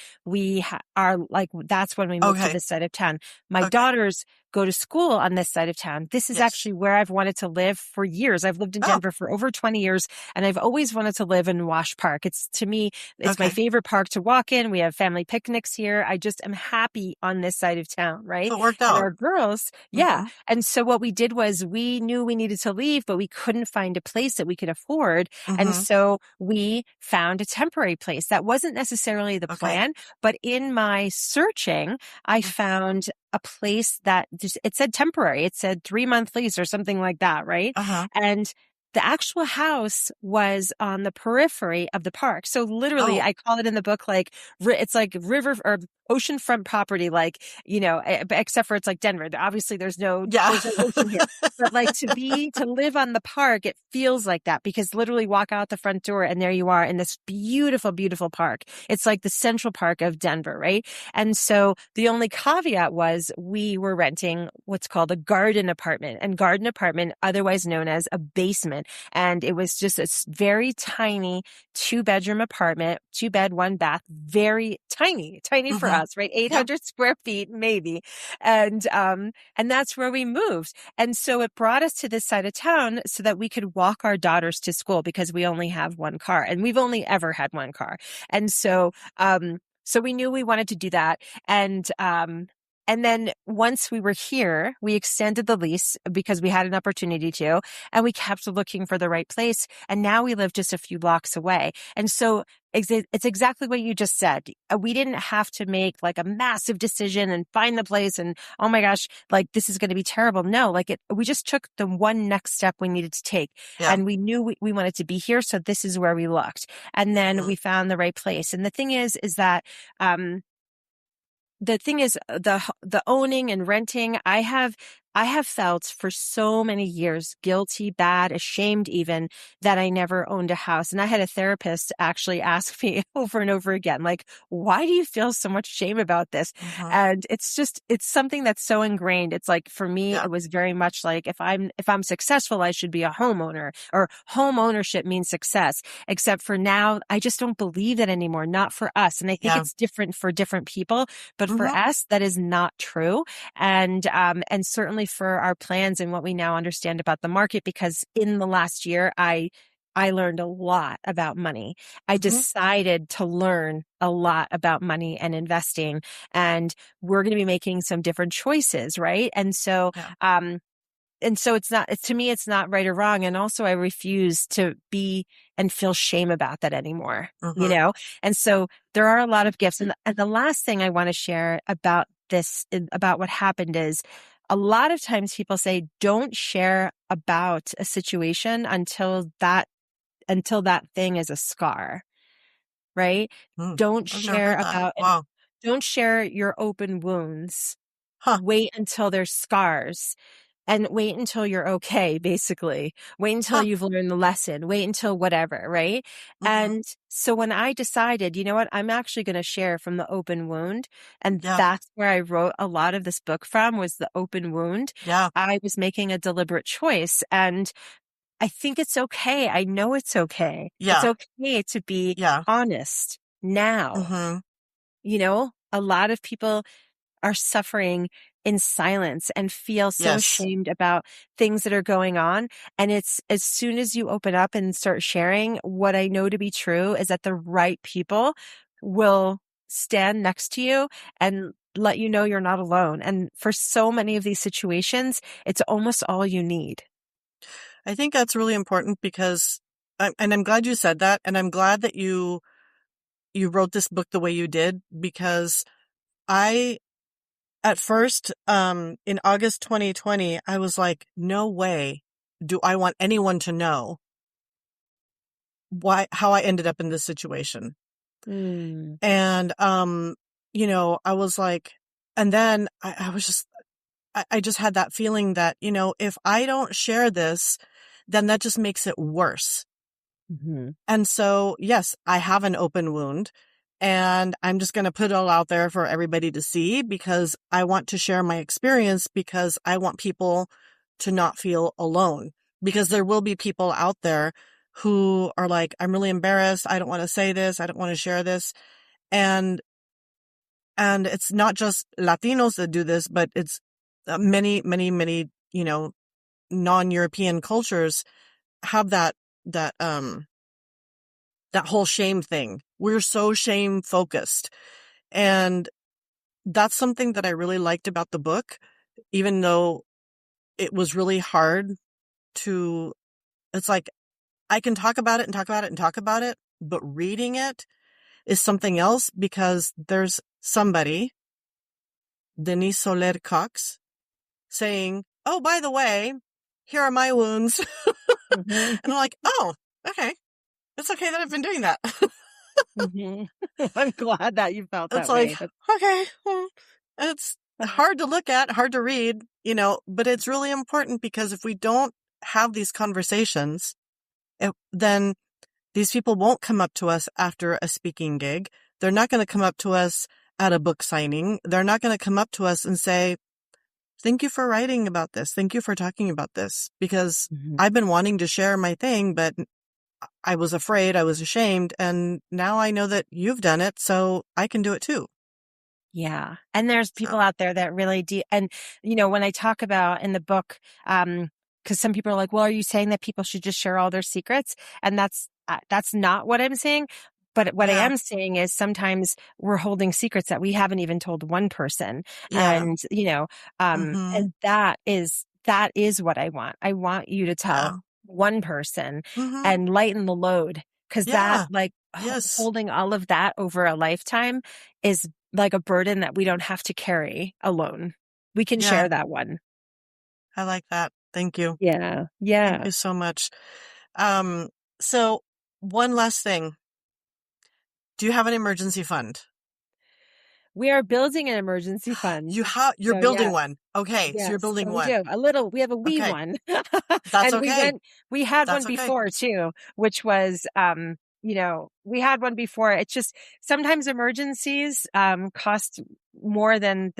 are like, that's when we moved to Okay. this side of town. My Okay. daughters go to school on this side of town. This is Yes. actually where I've wanted to live for years. I've lived in Oh, Denver for over 20 years, and I've always wanted to live in Wash Park. To me, it's my okay. favorite park to walk in. We have family picnics here. I just am happy on this side of town, right? So it worked And out. our girls, yeah. Mm-hmm. And so what we did was we knew we needed to leave, but we couldn't find a place that we could afford. And Mm-hmm. so we found a temporary place. That wasn't necessarily the Okay. plan, but in my searching, I found a place that just, it said temporary. It said 3-month lease or something like that, right? Uh-huh. And the actual house was on the periphery of the park. So literally, Oh, I call it in the book, like, it's like river or oceanfront property, like, except for it's like Denver. Obviously yeah. there's no ocean here. But like to live on the park, it feels like that because literally walk out the front door and there you are in this beautiful, beautiful park. It's like the Central Park of Denver, right? And so the only caveat was we were renting what's called a garden apartment, and garden apartment, otherwise known as a basement. And it was just a very tiny 2-bedroom apartment, 2 bed, 1 bath, very tiny, tiny for Mm-hmm. us, right? Yep. 800 square feet, maybe. And that's where we moved. And so it brought us to this side of town so that we could walk our daughters to school because we only have one car and we've only ever had one car. And so we knew we wanted to do that. And then once we were here, we extended the lease because we had an opportunity to, and we kept looking for the right place. And now we live just a few blocks away. And so it's exactly what you just said. We didn't have to make like a massive decision and find the place and, oh my gosh, like this is going to be terrible. No, we just took the one next step we needed to take, Yeah. and we knew we wanted to be here. So this is where we looked, and then Mm-hmm. we found the right place. And the thing is that, the owning and renting, I have felt for so many years guilty, bad, ashamed even that I never owned a house. And I had a therapist actually ask me over and over again, like, why do you feel so much shame about this? Mm-hmm. And it's something that's so ingrained. It's like, for me, Yeah. it was very much like, if I'm successful, I should be a homeowner, or home ownership means success. Except for now, I just don't believe that anymore. Not for us. And I think Yeah. it's different for different people, but for Mm-hmm. us, that is not true. And certainly for our plans and what we now understand about the market, because in the last year, I learned a lot about money. I Mm-hmm. decided to learn a lot about money and investing, and we're going to be making some different choices, right? Yeah. And so to me, it's not right or wrong. And also I refuse to be and feel shame about that anymore, you Mm-hmm. know? And so there are a lot of gifts. And the last thing I want to share about about what happened is, a lot of times people say, don't share about a situation until that thing is a scar, right? Mm. Don't I've never share heard that. about, Wow. don't share your open wounds. Huh. Wait until there's scars. and wait until you're okay, basically. Wait until Huh. you've learned the lesson. Wait until whatever, right? Hmm. And so when I decided, you know what, I'm actually going to share from the open wound, and Yeah. that's where I wrote a lot of this book from, was the open wound. Yeah. I was making a deliberate choice, and I think it's okay. I know it's okay. It's Yeah. okay to be Yeah. honest now. Hmm. You know, a lot of people are suffering in silence and feel so Yes. ashamed about things that are going on. And it's as soon as you open up and start sharing, what I know to be true is that the right people will stand next to you and let you know you're not alone. And for so many of these situations, it's almost all you need. I think that's really important because, and I'm glad you said that. And I'm glad that you wrote this book the way you did, because I, at first, in August 2020, I was like, no way do I want anyone to know how I ended up in this situation. Mm, And, I was like, and then I was just, I just had that feeling that, if I don't share this, then that just makes it worse. hmm And so, yes, I have an open wound, and I'm just going to put it all out there for everybody to see, because I want to share my experience, because I want people to not feel alone, because there will be people out there who are like, I'm really embarrassed. I don't want to say this. I don't want to share this. And, and it's not just Latinos that do this, but it's many, many, many, non-European cultures have that that whole shame thing. We're so shame focused. And that's something that I really liked about the book, even though it was really hard to, it's like, I can talk about it and talk about it and talk about it, but reading it is something else, because there's somebody, Denise Soler Cox, saying, oh, by the way, here are my wounds. hmm And I'm like, oh, okay. It's okay that I've been doing that. hmm I'm glad that you felt It's that like, way. That's, okay, well, it's hard to look at, hard to read, but it's really important, because if we don't have these conversations, then these people won't come up to us after a speaking gig. They're not going to come up to us at a book signing. They're not going to come up to us and say, thank you for writing about this. Thank you for talking about this, because Mhm. I've been wanting to share my thing, but I was afraid, I was ashamed, and now I know that you've done it, so I can do it too. Yeah. And there's So, people out there that really do. And, when I talk about in the book, because some people are like, well, are you saying that people should just share all their secrets? And that's not what I'm saying. But what I yeah, am saying is sometimes we're holding secrets that we haven't even told one person. yeah, And, mm-hmm, and that is what I want. I want you to yeah, tell one person mm-hmm, and lighten the load. Cause that, yeah, like, yes, holding all of that over a lifetime is like a burden that we don't have to carry alone. We can yeah, share that one. I like that. Thank you. Yeah. Thank Yeah. you so much. Um, so one last thing. Do you have an emergency fund? We are building an emergency fund. You're So building yes, one. Okay, so you're yes. building So we one. do we have a wee Okay, one. that's And okay. we had one That's okay. before too, which was, we had one before. It's just sometimes emergencies, cost more than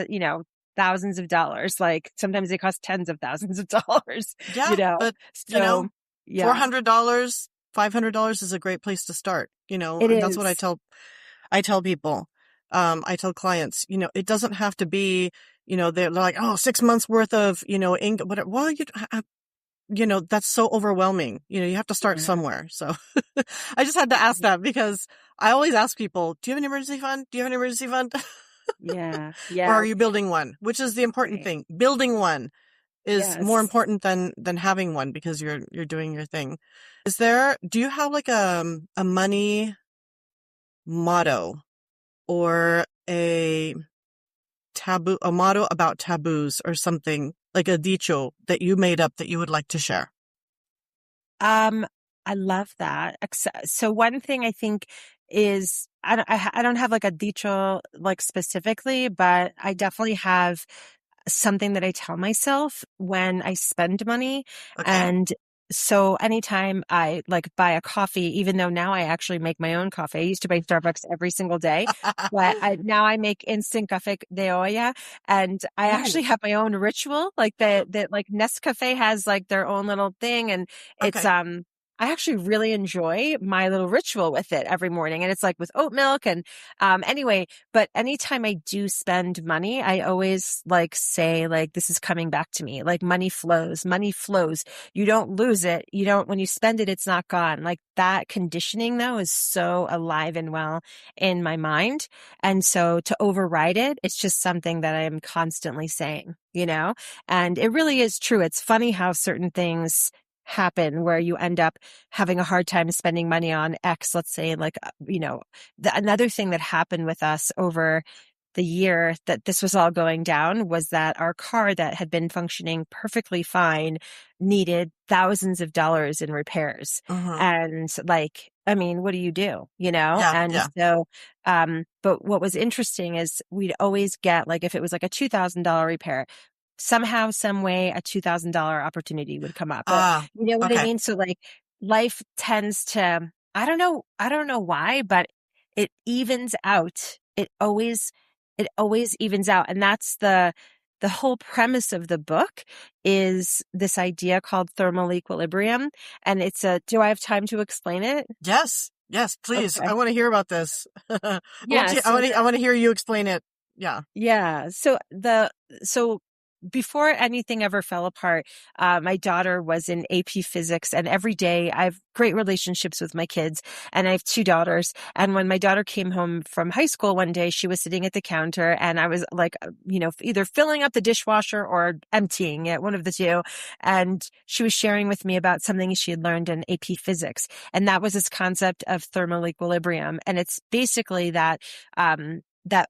thousands of dollars. Like sometimes they cost tens of thousands of dollars, Yeah, but you So know, yeah, $400, $500 is a great place to start, it and that's what is. I tell people. I tell clients, it doesn't have to be, they're like, oh, 6 months worth of, income, whatever. Well, that's so overwhelming. You have to start Yeah. somewhere. So I just had to ask that, because I always ask people, do you have an emergency fund? Do you have an emergency fund? Yeah. Or are Yes. you building one? Which is the important Right. thing. Building one is more Yes. important than having one, because you're doing your thing. Do you have like a money motto, or a motto about taboos, or something like a dicho that you made up that you would like to share? Um, I love that. So one thing I think is I don't have like a dicho like specifically, but I definitely have something that I tell myself when I spend money. Okay. And so anytime I like buy a coffee, even though now I actually make my own coffee, I used to buy Starbucks every single day, but now I make instant cafe de olla, and I actually Ooh, have my own ritual, like that like Nescafe has like their own little thing. And it's, okay. I actually really enjoy my little ritual with it every morning. And it's like with oat milk. And, anyway, but anytime I do spend money, I always like say, like, this is coming back to me. Like money flows, money flows. You don't lose it. You don't, when you spend it, it's not gone. Like that conditioning though is so alive and well in my mind. And so to override it, it's just something that I'm constantly saying, and it really is true. It's funny how certain things happen where you end up having a hard time spending money on X, let's say, like, another thing that happened with us over the year that this was all going down was that our car that had been functioning perfectly fine needed thousands of dollars in repairs. Mm-hmm. And like, I mean, what do you do? Yeah, And yeah. so, but what was interesting is we'd always get, like, if it was like a $2,000 repair, somehow, some way, a $2,000 opportunity would come up. Or, Ah, you know what I okay. mean? So like life tends to, I don't know why, but it evens out. It always evens out. And that's the whole premise of the book is this idea called thermal equilibrium. And do I have time to explain it? Yes, yes, please. I Okay. want to hear about this. Yeah. So I want to hear you explain it. Yeah. yeah. So before anything ever fell apart, my daughter was in AP physics, and every day I have great relationships with my kids, and I have two daughters. And when my daughter came home from high school one day, she was sitting at the counter, and I was like, either filling up the dishwasher or emptying it, one of the two. And she was sharing with me about something she had learned in AP physics, and that was this concept of thermal equilibrium. And it's basically that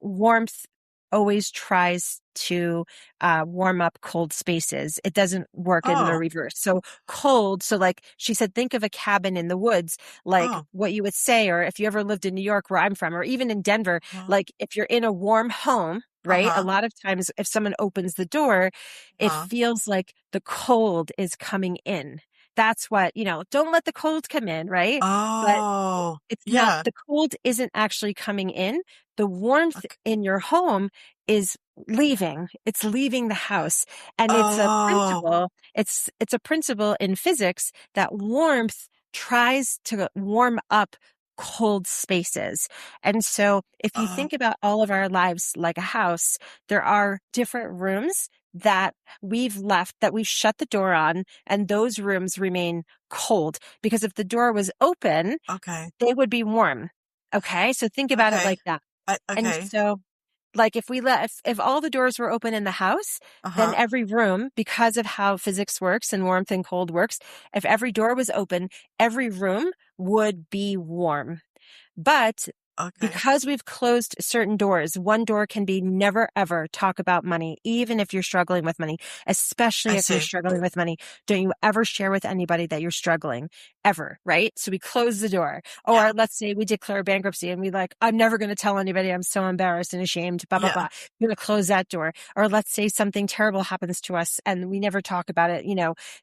warmth always tries to warm up cold spaces. It doesn't work in the Oh, reverse. So cold. So like she said, think of a cabin in the woods, like oh, what you would say, or if you ever lived in New York where I'm from, or even in Denver, uh-huh, like if you're in a warm home, right? A uh-huh, lot of times if someone opens the door, it uh-huh. feels like the cold is coming in. That's what, don't let the cold come in, right? But Oh, it's not, yeah. the cold isn't actually coming in. The warmth Okay. in your home is leaving. It's leaving the house. And Oh, it's a principle in physics that warmth tries to warm up cold spaces. And so if you uh, think about all of our lives like a house, there are different rooms that we've left, that we've shut the door on, and those rooms remain cold, because if the door was open, okay, they would be warm. Okay. So think about it okay. like that. And Okay. so like if all the doors were open in the house, then Uh-huh. every room, because of how physics works and warmth and cold works, if every door was open, every room would be warm. But Okay. because we've closed certain doors, one door can be never ever talk about money, even if you're struggling with money, I especially if you're see. struggling with money. Don't you ever share with anybody that you're struggling ever, right? So we close the door. Yeah. Or let's say we declare bankruptcy and we like, I'm never going to tell anybody. I'm so embarrassed and ashamed, blah, blah, Yeah. blah. We're going to close that door. Or let's say something terrible happens to us and we never talk about it,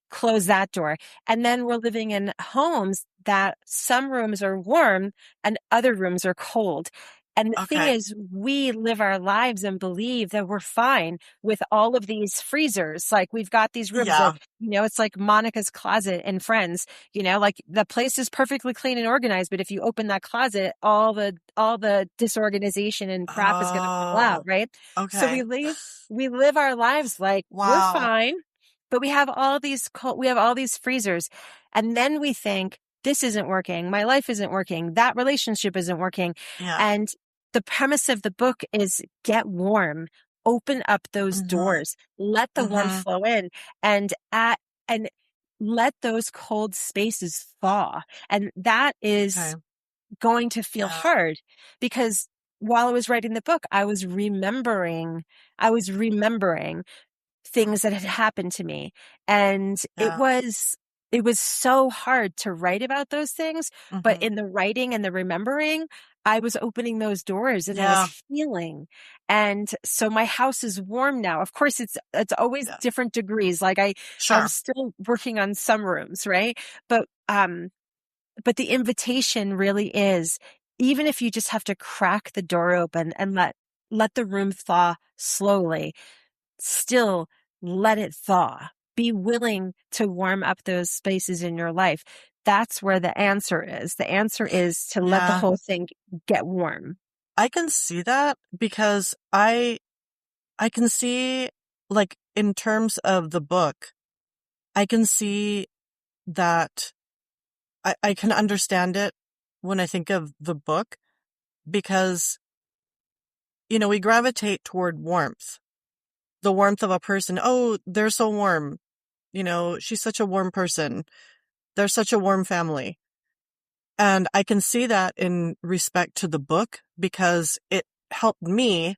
close that door. And then we're living in homes that some rooms are warm and other rooms are cold. And the thing Okay. is, we live our lives and believe that we're fine with all of these freezers. Like we've got these rooms Yeah. like, it's like Monica's closet in Friends, like the place is perfectly clean and organized. But if you open that closet, all the disorganization and crap is going to fall out. Oh, Right. So okay. we live our lives like we're Wow. fine, but we have all these freezers. And then we think, this isn't working. My life isn't working. That relationship isn't working. Yeah. And the premise of the book is get warm, open up those Mm-hmm. doors, let the warmth Mm-hmm. flow in, and let those cold spaces thaw. And that Okay. is going to feel Yeah. hard, because while I was writing the book, I was remembering things that had happened to me. And Yeah. it was so hard to write about those things, but Mm-hmm. in the writing and the remembering, I was opening those doors and I Yeah. was healing. And so my house is warm now. Of course, it's always Yeah. different degrees. Like I'm Sure. still working on some rooms, right? But the invitation really is, even if you just have to crack the door open and let the room thaw slowly, still let it thaw. Be willing to warm up those spaces in your life. That's where the answer is. The answer is to let the Yeah. whole thing get warm. I can see that because I can see, like, in terms of the book, I can see that I can understand it when I think of the book because, we gravitate toward warmth, the warmth of a person. Oh, they're so warm. She's such a warm person. They're such a warm family. And I can see that in respect to the book because it helped me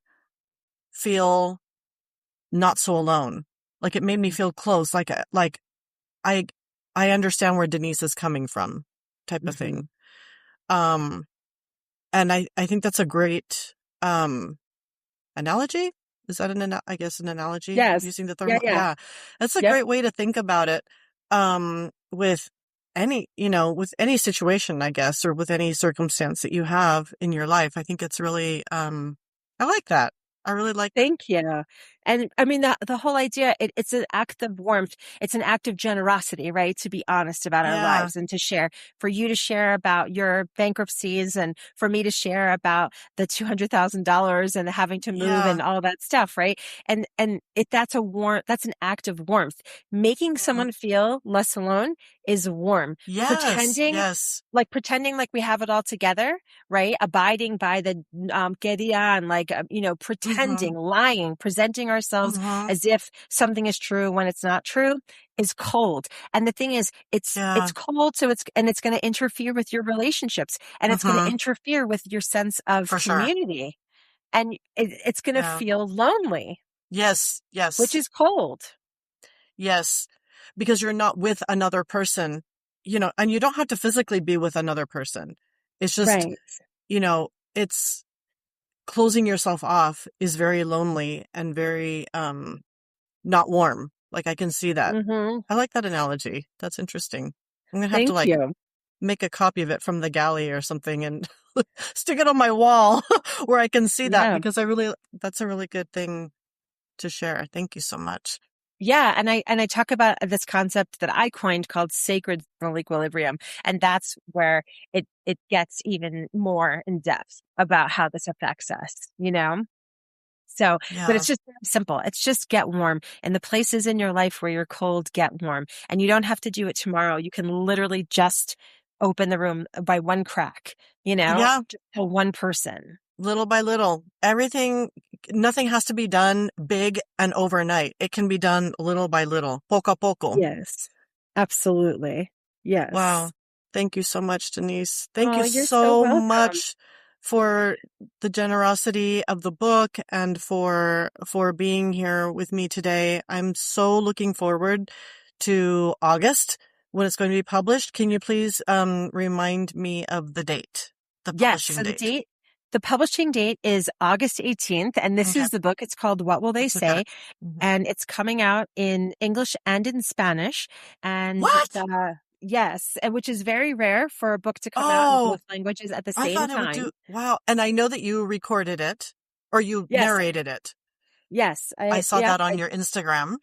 feel not so alone. Like it made me feel close. Like I, I understand where Denise is coming from type of Mm-hmm. thing. Um, and I think that's a great, analogy. Is that I guess an analogy Yes. using the Yeah. thermal? Yeah. Yeah. That's a Yep. great way to think about it. With with any situation, I guess, or with any circumstance that you have in your life. I think it's really, I like that. I really like, Thank you. And I mean, the whole idea, it's an act of warmth. It's an act of generosity, right? To be honest about our yeah, lives and to share, for you to share about your bankruptcies and for me to share about the $200,000 and having to move and yeah, all that stuff, right? And that's that's an act of warmth. Making mhm. someone feel less alone is warm. Yes, yes, Pretending like we have it all together, right? Abiding by the Gedia, like, mm-hmm, pretending, lying, presenting ourselves mm-hmm, as if something is true when it's not true is cold. And the thing is, it's yeah, cold. It's going to interfere with your relationships, and it's going to mm-hmm, interfere with your sense of for sure. community, and it's going to Yeah, feel lonely, yes, which yes, is cold. yes, because you're not with another person, and you don't have to physically be with another person. It's just, Right. it's closing yourself off is very lonely and very, not warm. Like I can see that. Mm-hmm. I like that analogy. That's interesting. I'm gonna have to Thank like you. make a copy of it from the galley or something and stick it on my wall where I can see that Yeah. because that's a really good thing to share. Thank you so much. Yeah, and I talk about this concept that I coined called sacred thermal equilibrium, and that's where it gets even more in depth about how this affects us, you know? So, but Yeah. it's just very simple. It's just get warm. And the places in your life where you're cold, get warm. And you don't have to do it tomorrow. You can literally just open the room by one crack, Yeah. just to one person. Little by little. Nothing has to be done big and overnight. It can be done little by little. Poco a poco. Yes, absolutely. Wow. Yes. Thank you so much, Denise. Thank Oh, you you're so so welcome. much for the generosity of the book and for being here with me today. I'm so looking forward to August when it's going to be published. Can you please remind me of the date, the Yes. publishing So date? the publishing date is August 18th, and this Okay, is the book. It's called What Will They let's look at Say? it. Mhm. And it's coming out in English and in Spanish. And What? yes, and which is very rare for a book to come out in Oh, both languages at the I same thought it would time. do. Wow. And I know that you recorded it or you Yes. narrated it. Yes. I saw that on your Instagram.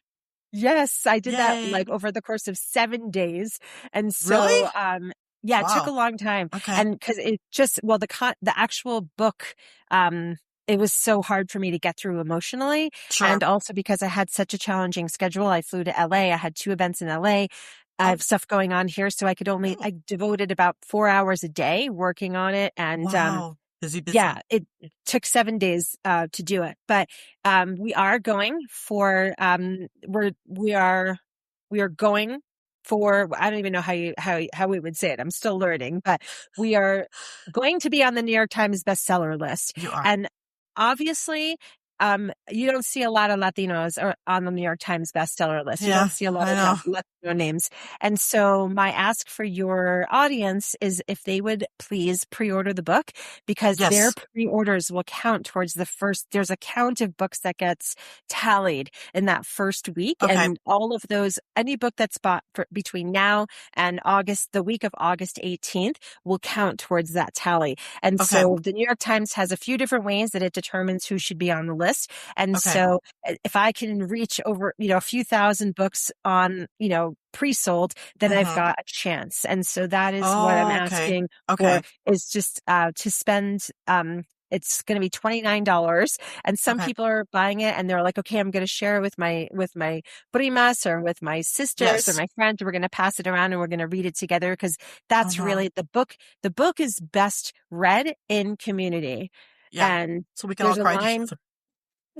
Yes, I did that Yay. like over the course of 7 days. And Really? so, yeah, it took a Wow. long time. Okay. And cause it just, well, the actual book, it was so hard for me to get through emotionally. Sure. And also because I had such a challenging schedule. I flew to LA. I had 2 events in LA. I Oh, have stuff going on here. So oh, I devoted about 4 hours a day working on it. And, wow. Busy, yeah, busy. it took 7 days to do it, but we are going for we are going for, I don't even know how we would say it. I'm still learning, but we are going to be on the New York Times bestseller list. You are. And obviously, you don't see a lot of Latinos on the New York Times bestseller list. You Yeah, don't see a lot I know. of Latino names. And so my ask for your audience is if they would please pre-order the book, because their Yes. pre-orders will count towards there's a count of books that gets tallied in that first week. Okay. And all of those, any book that's bought between now and the week of August 18th will count towards that tally. And Okay. so the New York Times has a few different ways that it determines who should be on the list. And Okay. so if I can reach over, a few thousand books on, pre-sold, then I've got a chance. And so that is what I'm asking for, is just to spend, it's going to be $29, and some people are buying it and they're like, okay, I'm going to share it with my primas or with my sisters or my friends. We're going to pass it around and we're going to read it together, because that's really the book. The book is best read in community. Yeah. And so we can all cry together.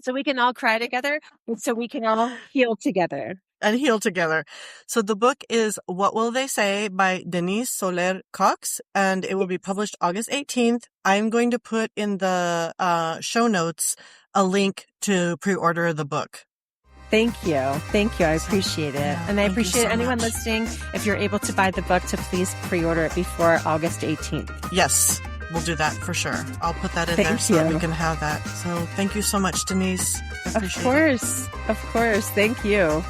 So we can all cry together, and so we can all heal together. And heal together. So the book is What Will They Say by Denise Soler Cox, and it will be published August 18th. I'm going to put in the show notes a link to pre-order the book. Thank you. I appreciate it. And I appreciate anyone listening, if you're able to buy the book, to please pre-order it before August 18th. Yes, we'll do that for sure. I'll put that in there so that we can have that. So thank you so much, Denise. I appreciate it. Of course. Thank you.